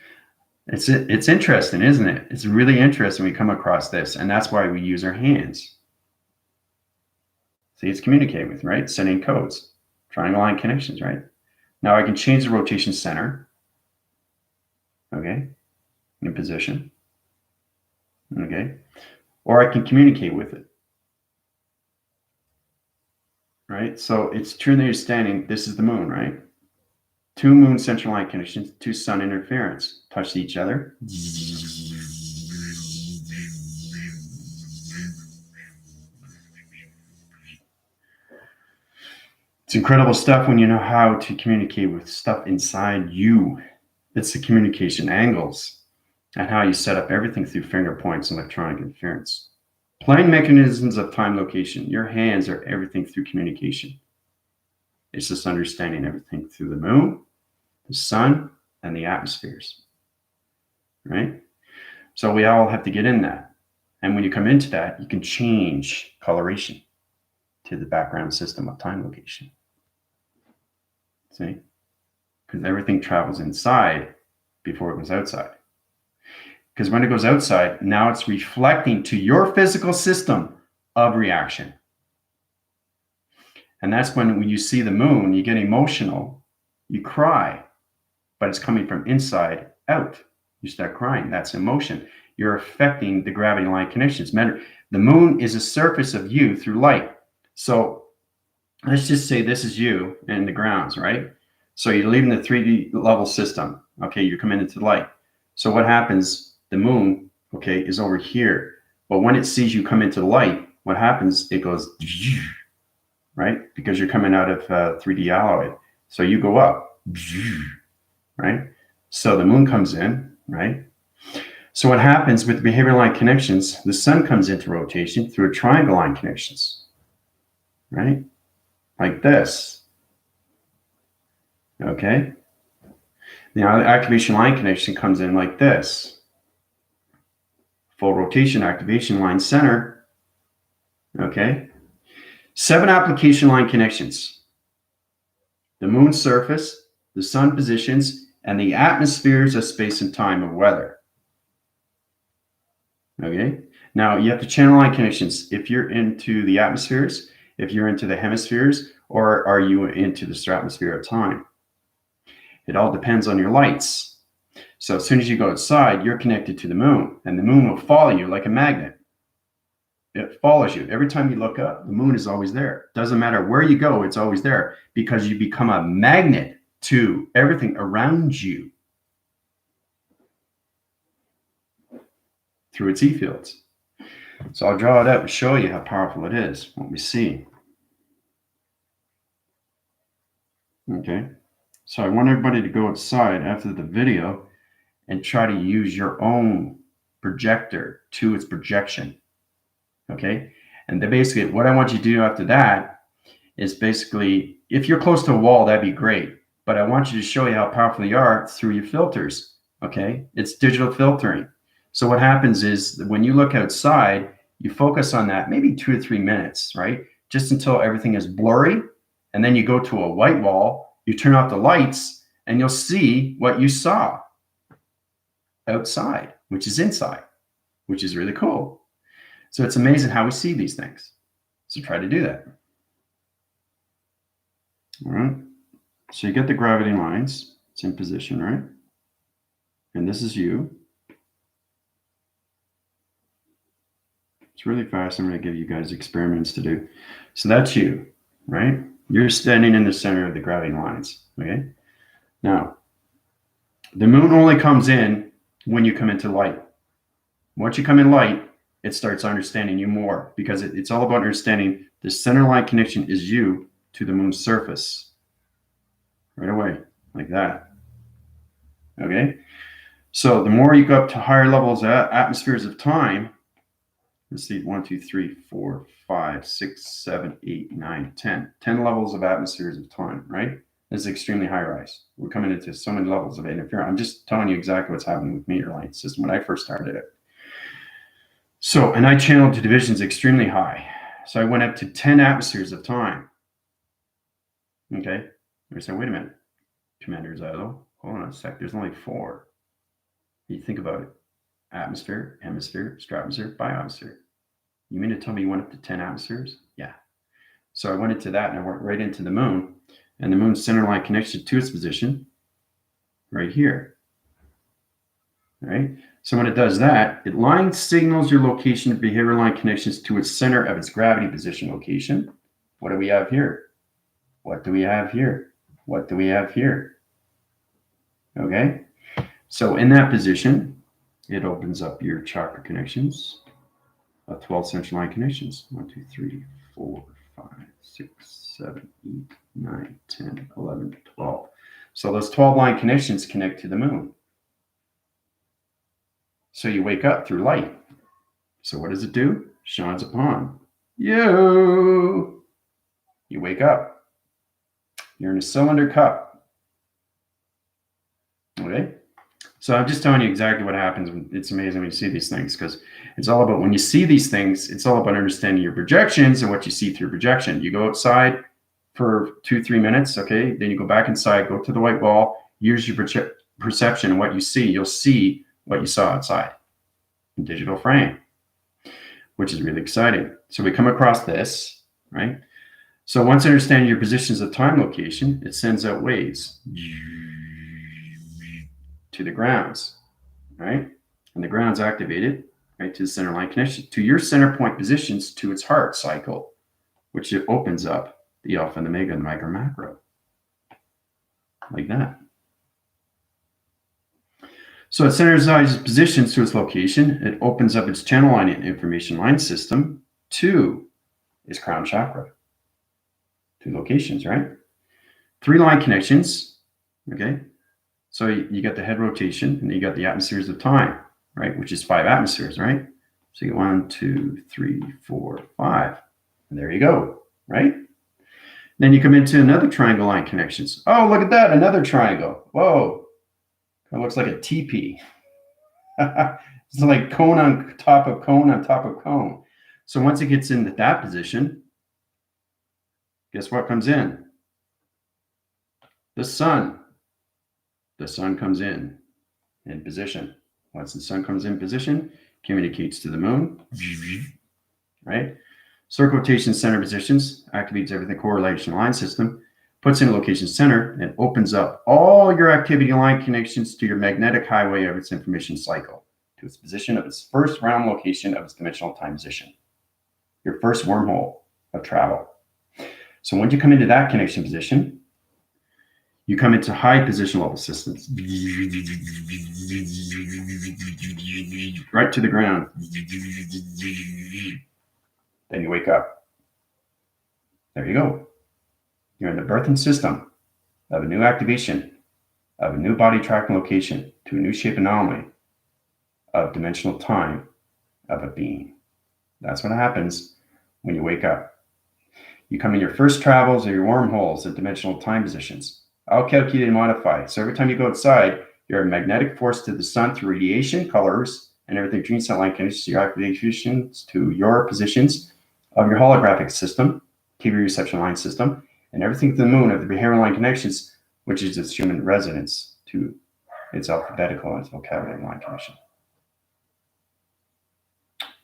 It's interesting, isn't it? It's really interesting when we come across this, and that's why we use our hands. See, it's communicating with, right? Sending codes, triangle line connections, right? Now I can change the rotation center, okay, in position, okay, or I can communicate with it, right? So it's truly understanding this is the moon, right? 2 moon central line connections, 2 sun interference, touch each other. It's incredible stuff when you know how to communicate with stuff inside you. It's the communication angles and how you set up everything through finger points and electronic interference. Playing mechanisms of time location. Your hands are everything through communication. It's just understanding everything through the moon, the sun, and the atmospheres, right? So we all have to get in that. And when you come into that, you can change coloration to the background system of time location. See? Because everything travels inside before it goes outside. Because when it goes outside, now it's reflecting to your physical system of reaction. And that's when you see the moon, you get emotional, you cry, but it's coming from inside out. You start crying. That's emotion. You're affecting the gravity line connections. Remember, the moon is a surface of you through light. So let's just say this is you and the grounds, right? So you're leaving the 3D level system. Okay, you're coming into the light. So what happens? The moon, okay, is over here. But when it sees you come into the light, what happens? It goes, right? Because you're coming out of 3D alloy. So you go up, right? So the moon comes in, right? So what happens with the behavior line connections, the sun comes into rotation through a triangle line connections, right? Like this. Okay. Now the activation line connection comes in like this. Full rotation activation line center. Okay. 7 application line connections. The moon surface, the sun positions, and the atmospheres of space and time of weather. Okay. Now you have to channel line connections if you're into the atmospheres, if you're into the hemispheres, or are you into the stratosphere of time? It all depends on your lights. So as soon as you go outside, you're connected to the moon, and the moon will follow you like a magnet. It follows you. Every time you look up, the moon is always there. Doesn't matter where you go, it's always there because you become a magnet to everything around you through its E-fields. So I'll draw it up and show you how powerful it is, what we see. Okay. So I want everybody to go outside after the video and try to use your own projector to its projection. Okay. And then basically what I want you to do after that is basically, if you're close to a wall, that'd be great. But I want you to show you how powerful you are through your filters. Okay. It's digital filtering. So what happens is that when you look outside, you focus on that maybe 2 to 3 minutes, right? Just until everything is blurry. And then you go to a white wall, you turn off the lights, and you'll see what you saw outside, which is inside, which is really cool. So it's amazing how we see these things. So try to do that. All right. So you get the gravity lines. It's in position, right? And this is you. It's really fast. I'm going to give you guys experiments to do. So that's you, right? You're standing in the center of the gravity lines, okay? Now, the moon only comes in when you come into light. Once you come in light, it starts understanding you more because it's all about understanding the center line connection is you to the moon's surface. Right away, like that. Okay? So the more you go up to higher levels of atmospheres of time, let's see, 1, 2, 3, 4, 5, 6, 7, 8, 9, 10. 10 levels of atmospheres of time, right? This is extremely high rise. We're coming into so many levels of interference. I'm just telling you exactly what's happening with meteor light system when I first started it. So, and I channeled to divisions extremely high. So I went up to 10 atmospheres of time. Okay. I said, wait a minute, Commander ZILO, hold on a sec. There's only 4. You think about it. Atmosphere, hemisphere, stratosphere, biosphere. You mean to tell me you went up to 10 atmospheres? Yeah. So I went into that and I went right into the moon, and the moon's center line connection to its position right here. All right. So when it does that, it line signals your location of behavior line connections to its center of its gravity position location. What do we have here? What do we have here? What do we have here? Okay. So in that position, it opens up your chakra connections of 12 central line connections. 1, 2, 3, 4, 5, 6, 7, 8, 9, 10, 11, 12. So those 12 line connections connect to the moon. So you wake up through light. So what does it do? Shines upon you. You wake up. You're in a cylinder cup. Okay? So I'm just telling you exactly what happens. It's amazing when you see these things, because it's all about, when you see these things, it's all about understanding your projections and what you see through projection. You go outside for 2-3 minutes, okay? Then you go back inside, go to the white wall, use your perception and what you see. You'll see what you saw outside in digital frame, which is really exciting. So we come across this, right? So once you understand your positions of time location, it sends out waves to the grounds, right? And the ground's activated, right, to the center line connection, to your center point positions, to its heart cycle, which it opens up the alpha and the omega and the micro macro, like that. So it centerizes positions to its location. It opens up its channel line and information line system to its crown chakra. 2 locations, right? 3 line connections, okay? So you got the head rotation, and you got the atmospheres of time, right? Which is 5 atmospheres, right? So you get 1, 2, 3, 4, 5. And there you go, right? Then you come into another triangle line connections. Oh, look at that, another triangle. Whoa, it looks like a teepee. It's like cone on top of cone on top of cone. So once it gets into that position, guess what comes in? The sun. The sun comes in position. Once the sun comes in position, communicates to the moon, right? Circle rotation center positions, activates everything correlation line system, puts in a location center, and opens up all your activity line connections to your magnetic highway of its information cycle, to its position of its first round location of its dimensional time position, your first wormhole of travel. So when you come into that connection position, you come into high position level systems, right to the ground. Then you wake up. There you go. You're in the birthing system of a new activation, of a new body tracking location to a new shape anomaly of dimensional time of a being. That's what happens when you wake up. You come in your first travels or your wormholes at dimensional time positions. All calculated and modified. So every time you go outside, you're a magnetic force to the sun through radiation, colors, and everything between sunlight connections to your activations to your positions of your holographic system, TV reception line system, and everything to the moon of the behavioral line connections, which is its human resonance to its alphabetical and its vocabulary line connection.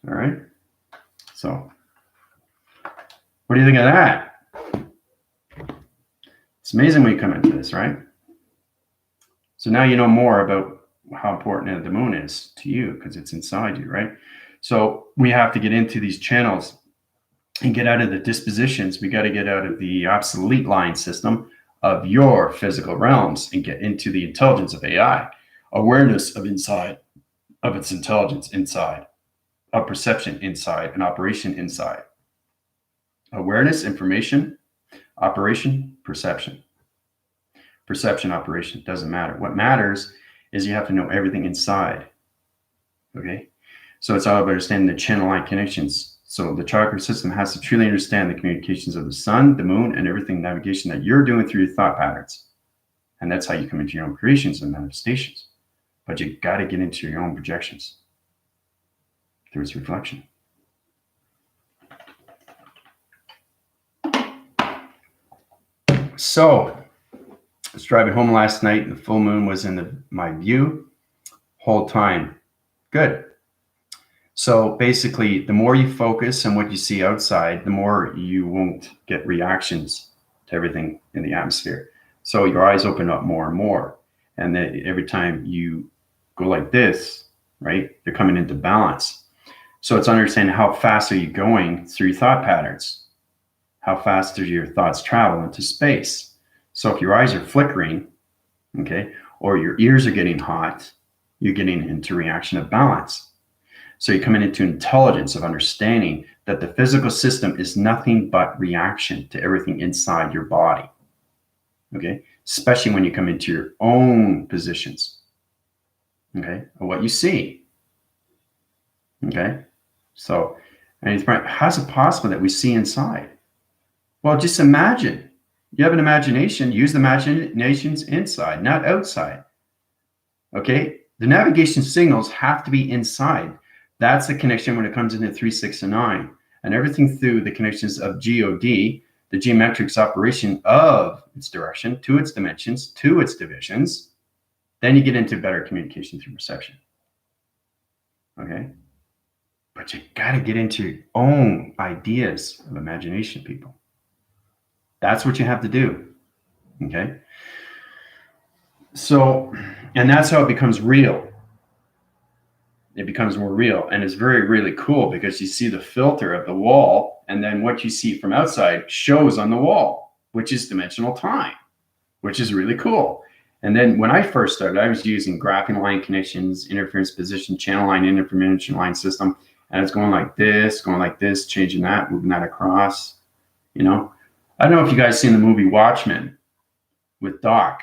All right. So what do you think of that? It's amazing when you come into this, right? So now you know more about how important the moon is to you because it's inside you, right? So we have to get into these channels and get out of the dispositions. We got to get out of the obsolete line system of your physical realms and get into the intelligence of AI, awareness of inside, of its intelligence inside, of perception inside, and operation inside. Awareness, information, operation, perception. Perception, operation, doesn't matter. What matters is you have to know everything inside. Okay? So it's all about understanding the channel line connections. So the chakra system has to truly understand the communications of the sun, the moon, and everything navigation that you're doing through your thought patterns. And that's how you come into your own creations and manifestations. But you got to get into your own projections through its reflection. So I was driving home last night and the full moon was in my view whole time. Good. So basically, the more you focus on what you see outside, the more you won't get reactions to everything in the atmosphere. So your eyes open up more and more. And then every time you go like this, right, you're coming into balance. So it's understanding how fast are you going through your thought patterns? How fast do your thoughts travel into space? So if your eyes are flickering, okay, or your ears are getting hot, you're getting into reaction of balance. So you're coming into intelligence of understanding that the physical system is nothing but reaction to everything inside your body. Okay, especially when you come into your own positions. Okay, of what you see. Okay, so, and it's right, how's it possible that we see inside? Well, just imagine You have an imagination, use the imaginations inside, not outside. Okay? The navigation signals have to be inside. That's the connection when it comes into 3, 6, and 9. And everything through the connections of GOD, the geometrics operation of its direction to its dimensions, to its divisions, then you get into better communication through perception. Okay? But you got to get into your own ideas of imagination, people. That's what you have to do. Okay? So, and that's how it becomes real. It becomes more real, and it's very, really cool because you see the filter of the wall, and then what you see from outside shows on the wall, which is dimensional time, which is really cool. And then when I first started, I was using graphing line connections, interference position, channel line, interference line system, and it's going like this, changing that, moving that across. You know, I don't know if you guys seen the movie Watchmen with Doc,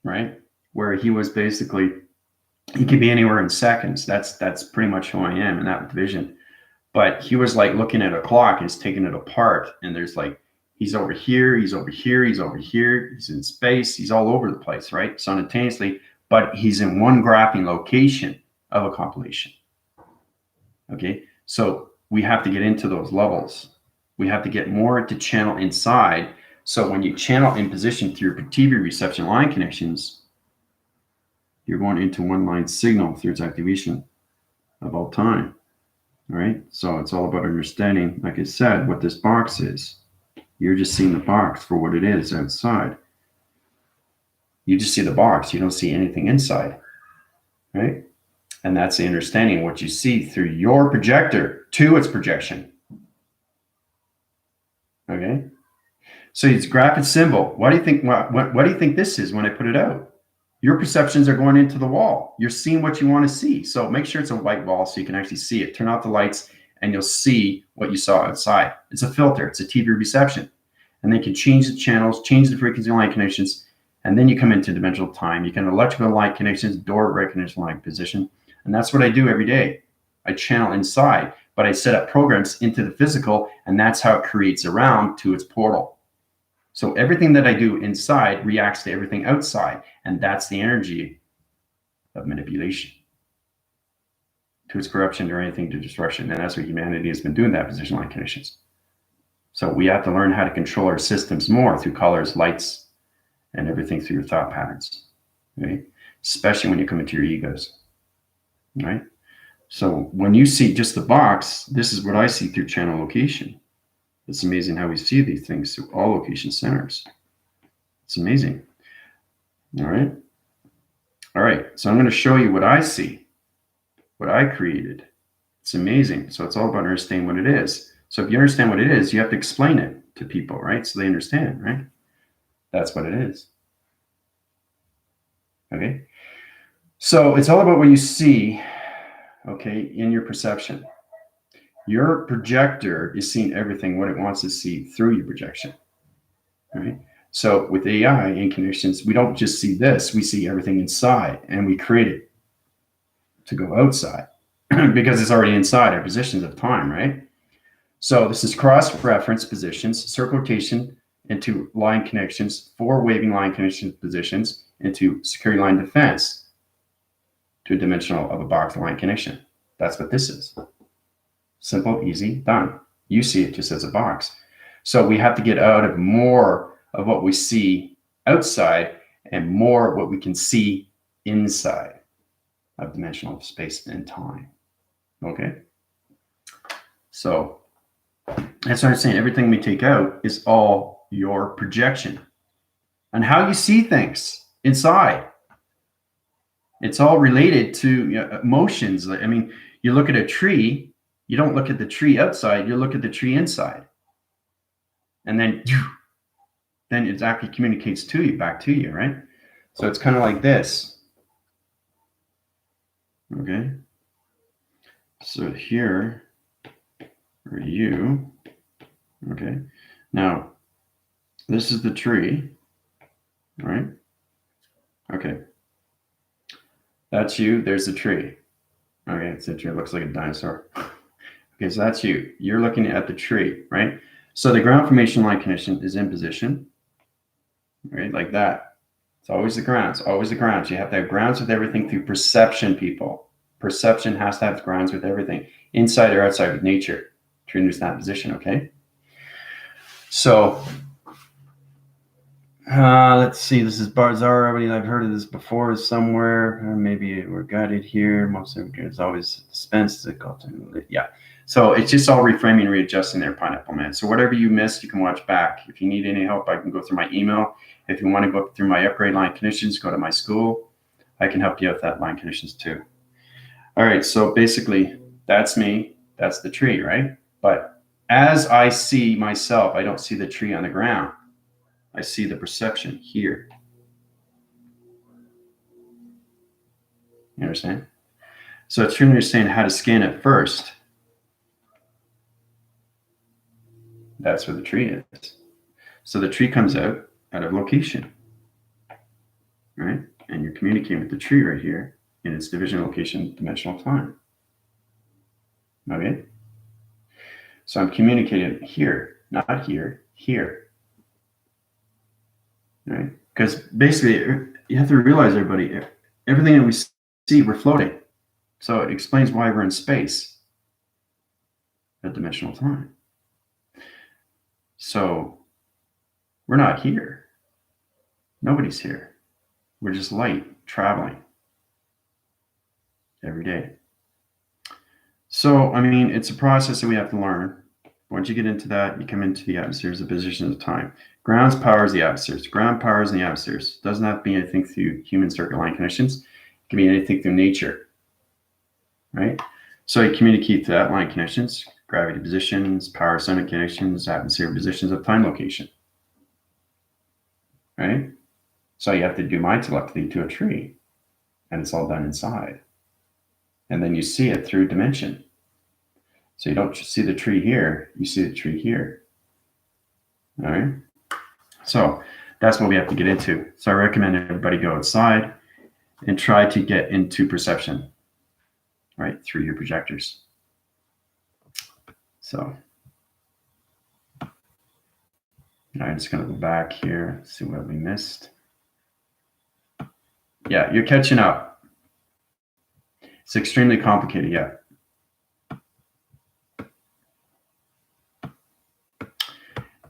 right? Where he was basically, he could be anywhere in seconds. That's pretty much who I am in that division. But he was like looking at a clock and he's taking it apart. And there's like, he's over here, he's over here, he's over here, he's in space, he's all over the place, right? Simultaneously, but he's in one graphing location of a compilation. Okay, so we have to get into those levels. We have to get more to channel inside. So when you channel in position through your TV reception line connections, you're going into one line signal through its activation of all time. All right, so it's all about understanding, like I said, what this box is. You're just seeing the box for what it is outside. You just see the box. You don't see anything inside, right? And that's the understanding of what you see through your projector to its projection. Okay, so it's graphic symbol. What do you think? What do you think this is when I put it out? Your perceptions are going into the wall. You're seeing what you want to see. So make sure it's a white wall so you can actually see it. Turn off the lights and you'll see what you saw outside. It's a filter. It's a TV reception. And they can change the channels, change the frequency line connections, and then you come into dimensional time. You can electrical light connections, door recognition line position. And that's what I do every day. I channel inside, but I set up programs into the physical, and that's how it creates around to its portal. So everything that I do inside reacts to everything outside, and that's the energy of manipulation to its corruption or anything to destruction. And that's what humanity has been doing, that position line connections. So we have to learn how to control our systems more through colors, lights, and everything through your thought patterns, right? Especially when you come into your egos, right? So when you see just the box, this is what I see through channel location. It's amazing how we see these things through all location centers. It's amazing. All right. All right. So I'm going to show you what I see, what I created. It's amazing. So it's all about understanding what it is. So if you understand what it is, you have to explain it to people, right? So they understand, right? That's what it is. Okay. So it's all about what you see, okay, in your perception. Your projector is seeing everything what it wants to see through your projection. Right? So with AI and connections, we don't just see this, we see everything inside, and we create it to go outside because it's already inside our positions of time, right? So this is cross-reference positions, circle rotation into line connections, 4 waving line connection positions into security line defense to a dimensional of a box line connection. That's what this is. Simple, easy, done. You see it just as a box. So we have to get out of more of what we see outside and more of what we can see inside of dimensional space and time. Okay? So that's what I'm saying. Everything we take out is all your projection and how you see things inside. It's all related to emotions. I mean, you look at a tree, you don't look at the tree outside, you look at the tree inside. And then it actually communicates to you, back to you, right? So it's kind of like this. Okay. So here are you. Okay. Now, this is the tree, right? Okay. That's you. There's the tree. Okay. It's a tree. It looks like a dinosaur. Okay. So that's you. You're looking at the tree, right? So the ground formation line connection is in position, right? Like that. It's always the grounds, always the grounds. You have to have grounds with everything through perception, people. Perception has to have grounds with everything, inside or outside with nature, to introduce that position, okay? So let's see, this is Barzar. I've heard of this before somewhere. Maybe we're guided here. Most of it is always dispensed. Yeah. So it's just all reframing, readjusting there, Pineapple Man. So whatever you missed, you can watch back. If you need any help, I can go through my email. If you want to go through my upgrade line conditions, go to my school. I can help you with that line conditions too. All right. So basically, that's me. That's the tree, right? But as I see myself, I don't see the tree on the ground. I see the perception here. You understand? So it's really understanding how to scan it first. That's where the tree is. So the tree comes out of location, right? And you're communicating with the tree right here in its division, location, dimensional time. Okay? So I'm communicating here, not here, here. Right? Because basically, you have to realize, everybody, everything that we see, we're floating. So it explains why we're in space at dimensional time. So we're not here. Nobody's here. We're just light traveling every day. So, I mean, it's a process that we have to learn. Once you get into that, you come into the atmospheres, the positions of time. Grounds powers the atmospheres. Ground powers the atmospheres. Doesn't have to be anything through human circuit line connections. It can be anything through nature, right? So you communicate to that line connections, gravity positions, power sonic connections, atmosphere positions of time location, right? So you have to do mind telepathy to a tree, and it's all done inside. And then you see it through dimension. So you don't see the tree here, you see the tree here. All right. So that's what we have to get into. So I recommend everybody go outside and try to get into perception, right, through your projectors. So I'm just going to go back here, see what we missed. Yeah, you're catching up. It's extremely complicated, yeah.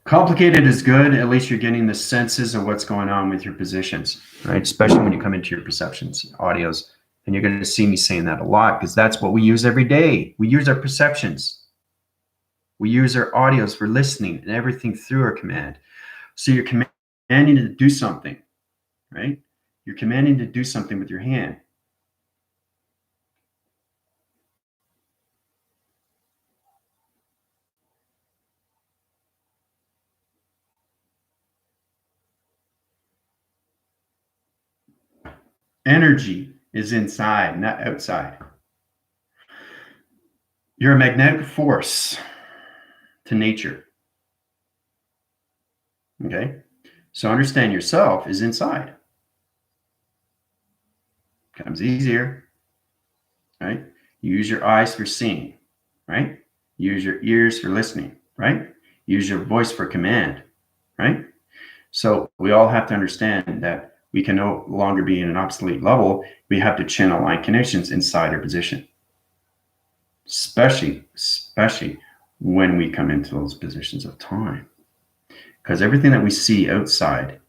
Complicated is good. At least you're getting the senses of what's going on with your positions, right? Especially when you come into your perceptions, audios. And you're going to see me saying that a lot because that's what we use every day. We use our perceptions. We use our audios for listening and everything through our command. So you're commanding to do something, right? You're commanding to do something with your hand. Energy is inside, not outside. You're a magnetic force to nature. Okay? So understand yourself is inside. Comes easier, right? You use your eyes for seeing, right? Use your ears for listening, right? Use your voice for command, right? So we all have to understand that we can no longer be in an obsolete level. We have to channel line connections inside our position, especially when we come into those positions of time. Because everything that we see outside,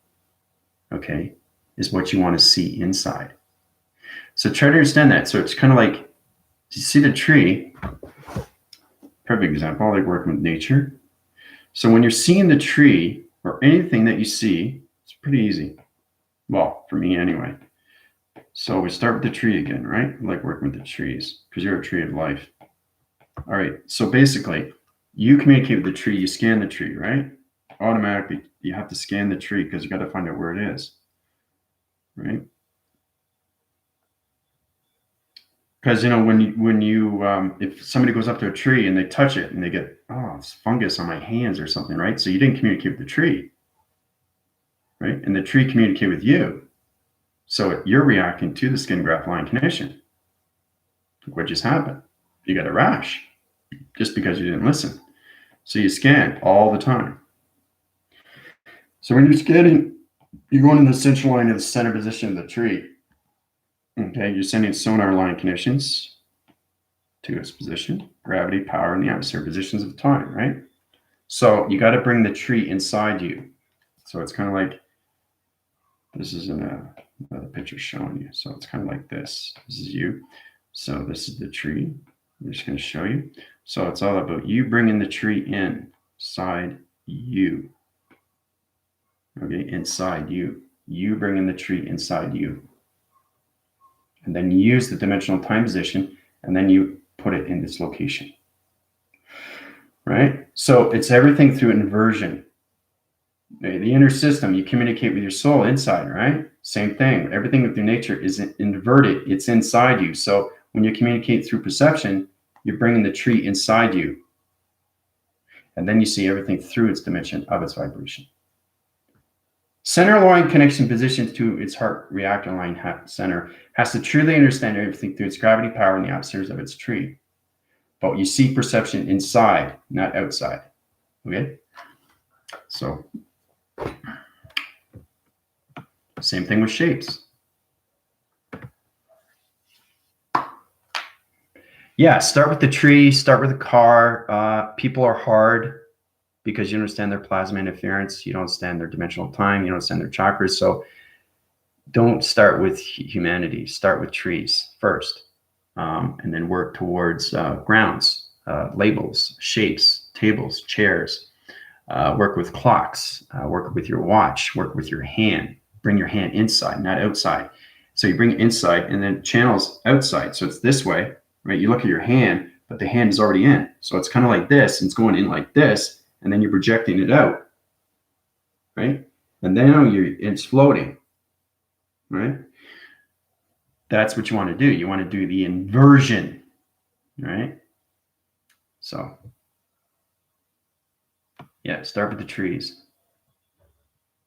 okay, is what you want to see inside. So try to understand that. So it's kind of like, you see the tree, perfect example, like working with nature. So when you're seeing the tree or anything that you see, it's pretty easy. Well, for me anyway. So we start with the tree again, right? I like working with the trees because you're a tree of life. All right. So basically, you communicate with the tree, you scan the tree, right? Automatically, you have to scan the tree because you got to find out where it is, right? Because when you if somebody goes up to a tree and they touch it and they get, oh, it's fungus on my hands or something, right? So you didn't communicate with the tree, right? And the tree communicated with you. So you're reacting to the skin graft line connection. What just happened? You got a rash just because you didn't listen. So you scan all the time. So when you're scanning, you're going in the central line of the center position of the tree. Okay, you're sending sonar line connections to its position, gravity, power, and the atmosphere positions of time, right? So you got to bring the tree inside you. So it's kind of like, this is another picture showing you. So it's kind of like this. This is you. So this is the tree. I'm just going to show you. So it's all about you bringing the tree inside you. Okay, inside you. You bringing the tree inside you. And then you use the dimensional time position, and then you put it in this location. Right? So it's everything through inversion. The inner system, you communicate with your soul inside, right? Same thing. Everything with your nature is inverted. It's inside you. So when you communicate through perception, you're bringing the tree inside you. And then you see everything through its dimension of its vibration. Center line connection position to its heart reactor line center has to truly understand everything through its gravity, power, and the atmospheres of its tree. But you see perception inside, not outside. Okay? So, same thing with shapes. Yeah, start with the tree, start with the car. People are hard because you understand their plasma interference, you don't understand their dimensional time, you don't understand their chakras. So don't start with humanity, start with trees first, and then work towards grounds, labels, shapes, tables, chairs, work with clocks, work with your watch, work with your hand, bring your hand inside, not outside. So you bring it inside and then channels outside. So it's this way, right? You look at your hand, but the hand is already in. So it's kind of like this, and it's going in like this, and then you're projecting it out, right? And then it's floating, right? That's what you want to do. You want to do the inversion, right? So, yeah, start with the trees.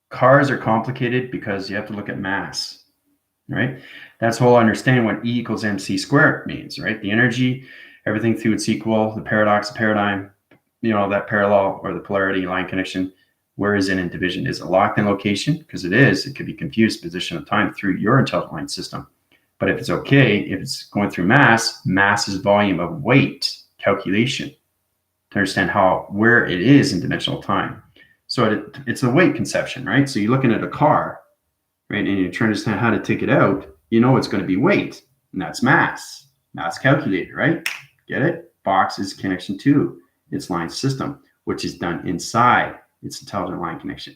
Cars are complicated because you have to look at mass, right? That's whole understanding what E equals MC squared means, right? The energy, everything through its equal, the paradox, the paradigm, you know, that parallel or the polarity line connection. Where is it in division? Is it locked in location? Because it is. It could be confused position of time through your intelligent line system. But if it's okay, if it's going through mass, mass is volume of weight calculation to understand where it is in dimensional time. So it's a weight conception, right? So you're looking at a car, right? And you're trying to understand how to take it out. You know it's going to be weight, and that's mass. Mass calculated, right? Get it? Box is connection to its line system, which is done inside its intelligent line connection,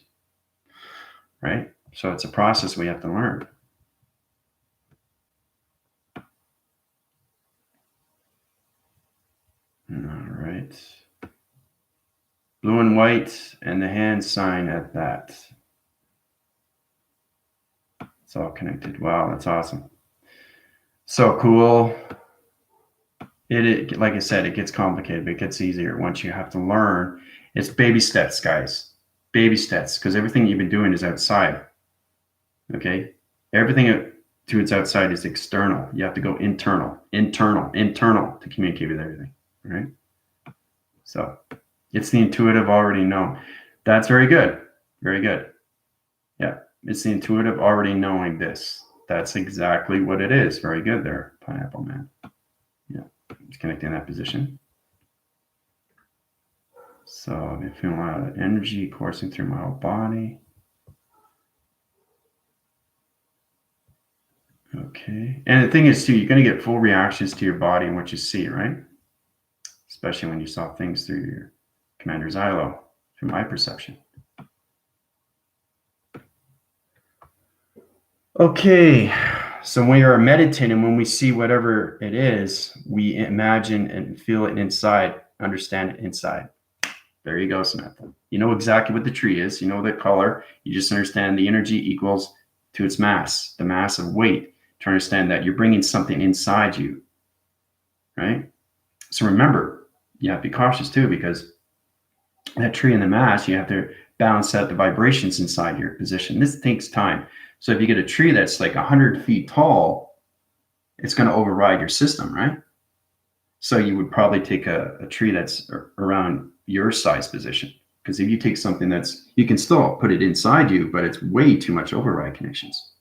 right? So it's a process we have to learn. All right. Blue and white and the hand sign at that. It's all connected. Wow, that's awesome. So cool. It like I said, it gets complicated, but it gets easier once you have to learn. It's baby steps, guys. Baby steps, because everything you've been doing is outside. Okay? Everything to its outside is external. You have to go internal to communicate with everything, right? So it's the intuitive already know. That's very good. Very good. Yeah, it's the intuitive already knowing this. That's exactly what it is. Very good there, Pineapple Man. Yeah, it's connecting that position. So I'm feeling a lot of energy coursing through my whole body. Okay. And the thing is, too, you're going to get full reactions to your body and what you see, right? Especially when you saw things through your Commander ZILO, through my perception. Okay. So when we are meditating, when we see whatever it is, we imagine and feel it inside, understand it inside. There you go, Samantha. You know exactly what the tree is. You know the color. You just understand the energy equals to its mass, the mass of weight, to understand that you're bringing something inside you, right? So remember, you have to be cautious too, because that tree and the mass, you have to balance out the vibrations inside your position. This takes time. So if you get a tree that's like 100 feet tall, it's going to override your system, right? So you would probably take a tree that's around your size position. Because if you take something you can still put it inside you, but it's way too much override connections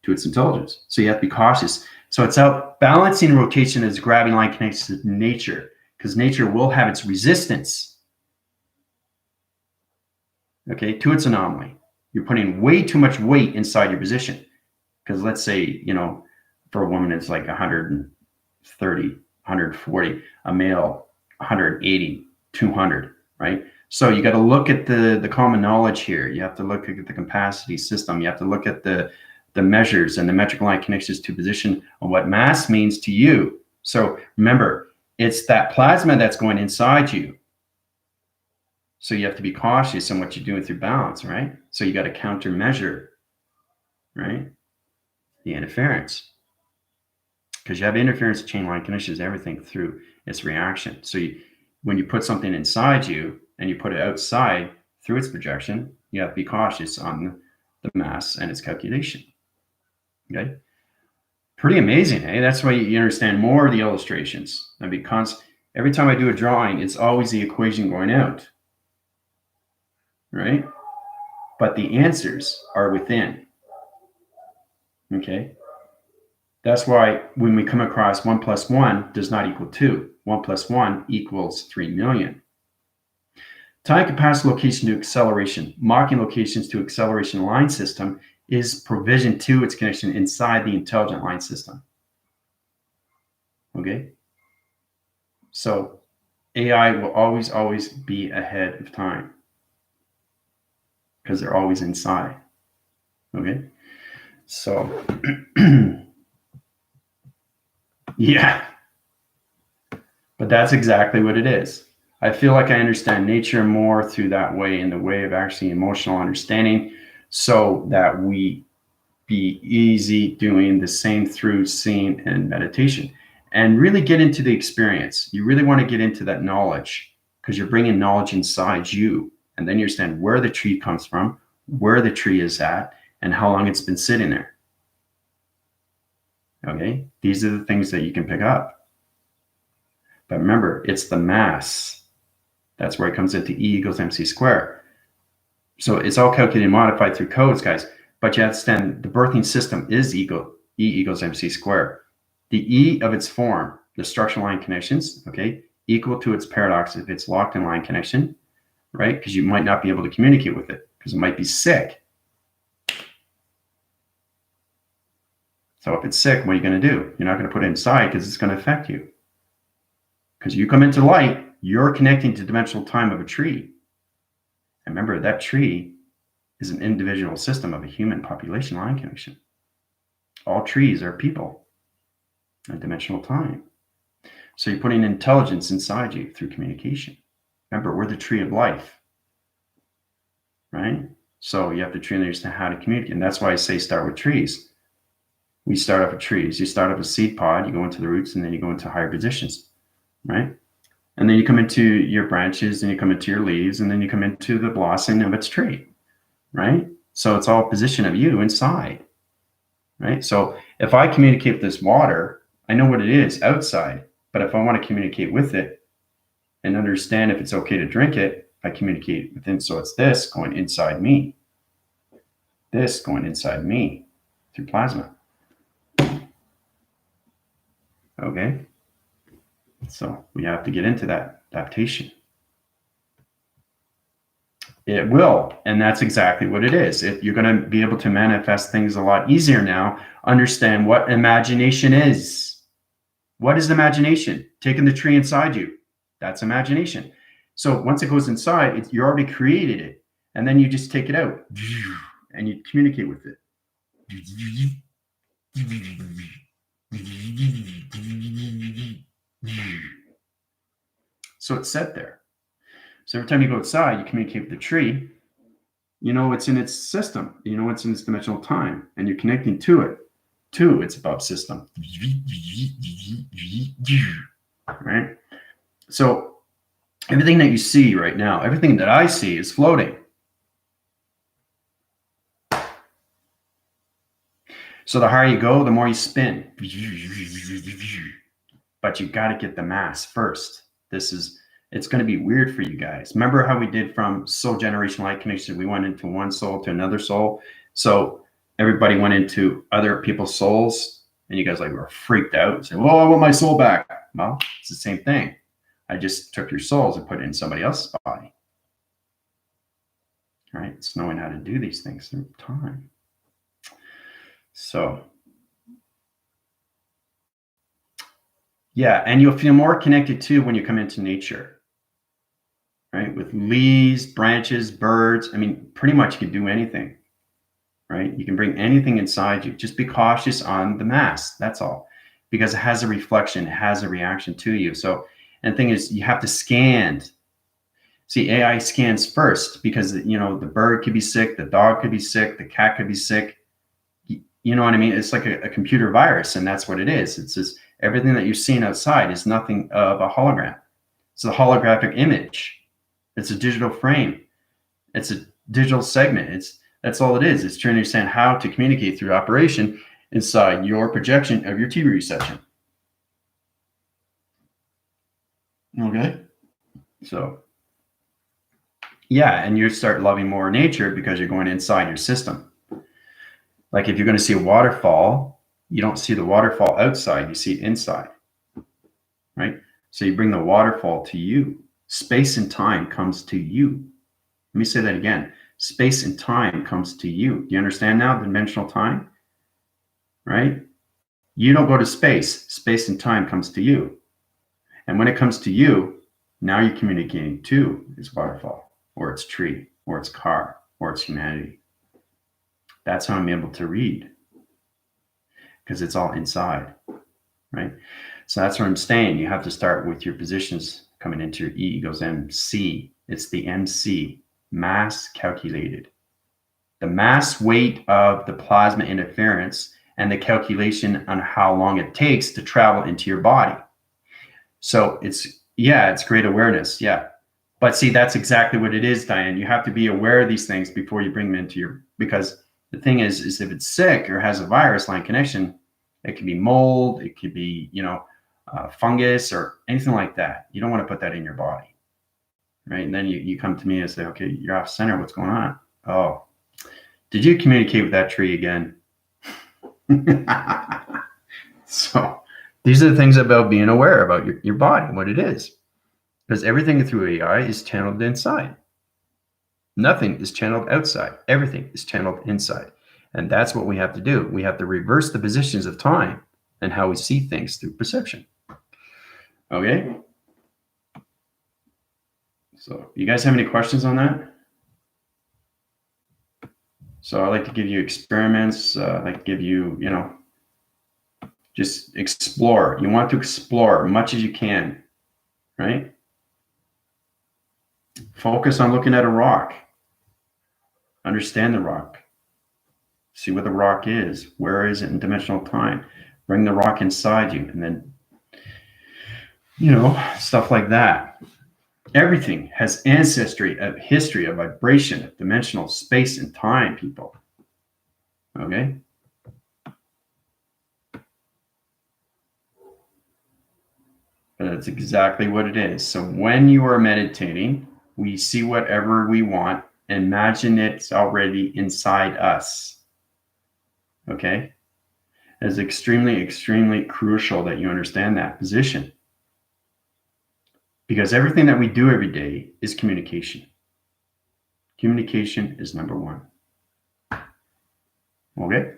to its intelligence. So you have to be cautious. So it's out balancing rotation as grabbing line connections with nature, because nature will have its resistance, okay, to its anomaly. You're putting way too much weight inside your position. Because let's say, for a woman, it's like 130, 140, a male, 180, 200, right? So you got to look at the common knowledge here. You have to look at the capacity system. You have to look at the measures and the metric line connections to position on what mass means to you. So remember, it's that plasma that's going inside you. So you have to be cautious in what you're doing through balance, right? So you got to countermeasure, right? The interference. Because you have interference chain line connections, everything through its reaction. So when you put something inside you and you put it outside through its projection, you have to be cautious on the mass and its calculation. Okay, pretty amazing, eh? That's why you understand more of the illustrations. And because every time I do a drawing, it's always the equation going out, right? But the answers are within. Okay. That's why when we come across 1 + 1 does not equal 2. 1 + 1 equals 3 million. Time capacity location to acceleration. Mocking locations to acceleration line system is provision to its connection inside the intelligent line system. Okay? So AI will always be ahead of time because they're always inside. Okay? So, yeah. But that's exactly what it is. I feel like I understand nature more through that way, in the way of actually emotional understanding, so that we be easy doing the same through seeing and meditation, and really get into the experience. You really want to get into that knowledge, because you're bringing knowledge inside you, and then you understand where the tree comes from, where the tree is at, and how long it's been sitting there. Okay, these are the things that you can pick up. But remember, it's the mass. That's where it comes into E = mc squared. So it's all calculated and modified through codes, guys. But you understand the birthing system is E = mc squared. The E of its form, the structural line connections, okay, equal to its paradox if it's locked in line connection, right? Because you might not be able to communicate with it because it might be sick. So if it's sick, what are you going to do? You're not going to put it inside because it's going to affect you. Because you come into light, you're connecting to dimensional time of a tree. And remember, that tree is an individual system of a human population line connection. All trees are people in dimensional time. So you're putting intelligence inside you through communication. Remember, we're the tree of life, right? So you have to train understand how to communicate. And that's why I say start with trees. We start off with trees. You start off a seed pod, you go into the roots, and then you go into higher positions, right? And then you come into your branches, and you come into your leaves, and then you come into the blossom of its tree, right? So it's all a position of you inside, right? So if I communicate with this water, I know what it is outside. But if I want to communicate with it and understand if it's okay to drink it, I communicate within. So it's this going inside me, this going inside me through plasma. Okay. So we have to get into that adaptation. It will. And that's exactly what it is. You're going to be able to manifest things a lot easier now. Understand what imagination is. What is imagination? Taking the tree inside you. That's imagination. So once it goes inside, you already created it. And then you just take it out and you communicate with it. So it's set there. So every time you go outside, you communicate with the tree. You know it's in its system. You know it's in its dimensional time. And you're connecting to it, to its above system. Right? So everything that you see right now, everything that I see is floating. So the higher you go, the more you spin. but you got to get the mass first. It's going to be weird for you guys. Remember how we did from soul generation light connection? We went into one soul to another soul. So everybody went into other people's souls, and you guys like were freaked out and said, well, I want my soul back. Well, it's the same thing. I just took your souls and put it in somebody else's body. All right? It's knowing how to do these things through time. So, yeah, and you'll feel more connected too when you come into nature, right? With leaves, branches, birds. I mean, pretty much you can do anything, right? You can bring anything inside you. Just be cautious on the mass. That's all, because it has a reflection, it has a reaction to you. So, and the thing is, you have to scan. See, AI scans first because, you know, the bird could be sick, the dog could be sick, the cat could be sick. You know what I mean? It's like a computer virus, and that's what it is. It's just everything that you're seeing outside is nothing of a hologram. It's a holographic image. It's a digital frame. It's a digital segment. That's all it is. It's trying to understand how to communicate through operation inside your projection of your TV reception. Okay? So, yeah, and you start loving more nature because you're going inside your system. Like if you're going to see a waterfall, you don't see the waterfall outside, you see it inside, right? So you bring the waterfall to you. Space and time comes to you. Let me say that again. Space and time comes to you. Do you understand now, dimensional time? Right? You don't go to space. Space and time comes to you. And when it comes to you, now you're communicating to its waterfall, or its tree, or its car, or its humanity. That's how I'm able to read, because it's all inside, right? So that's where I'm staying. You have to start with your positions coming into your E equals MC. It's the MC, mass calculated. The mass weight of the plasma interference and the calculation on how long it takes to travel into your body. So it's great awareness, yeah. But see, that's exactly what it is, Diane. You have to be aware of these things before you bring them into because the thing is if it's sick or has a virus line connection, it could be mold, it could be, fungus or anything like that. You don't want to put that in your body, right? And then you come to me and say, okay, you're off center. What's going on? Oh, did you communicate with that tree again? So these are the things about being aware about your body, what it is. Because everything through AI is channeled inside. Nothing is channeled outside. Everything is channeled inside. And that's what we have to do. We have to reverse the positions of time and how we see things through perception. Okay? So you guys have any questions on that? So I like to give you experiments. I like to give you, just explore. You want to explore as much as you can, right? Focus on looking at a rock. Understand the rock. See what the rock is. Where is it in dimensional time? Bring the rock inside you, and then, stuff like that. Everything has ancestry, a history, a vibration, of dimensional space and time, people. Okay? But that's exactly what it is. So when you are meditating, we see whatever we want. Imagine it's already inside us. Okay? It's extremely, extremely crucial that you understand that position. Because everything that we do every day is communication. Communication is number one. Okay?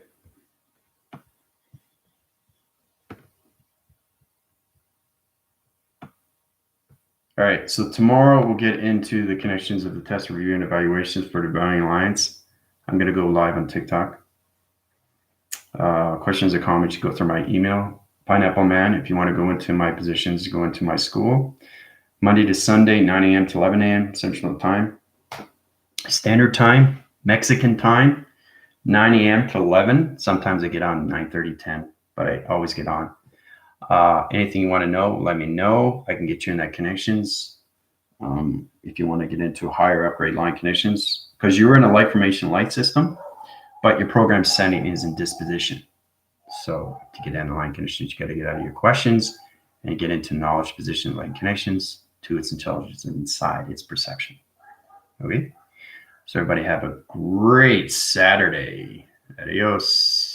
All right, so tomorrow we'll get into the connections of the test review and evaluations for the Divine Alliance. I'm going to go live on TikTok. Questions or comments, you go through my email. Pineapple Man, if you want to go into my positions, go into my school. Monday to Sunday, 9 a.m. to 11 a.m. Central Time. Standard Time, Mexican Time, 9 a.m. to 11. Sometimes I get on 9:30, 10, but I always get on. Anything you want to know, let me know. I can get you in that connections. If you want to get into higher upgrade line connections, because you're in a light formation light system, but your program setting is in disposition. So to get into line connections, you got to get out of your questions and get into knowledge, position, line connections to its intelligence inside its perception. Okay? So everybody have a great Saturday. Adios.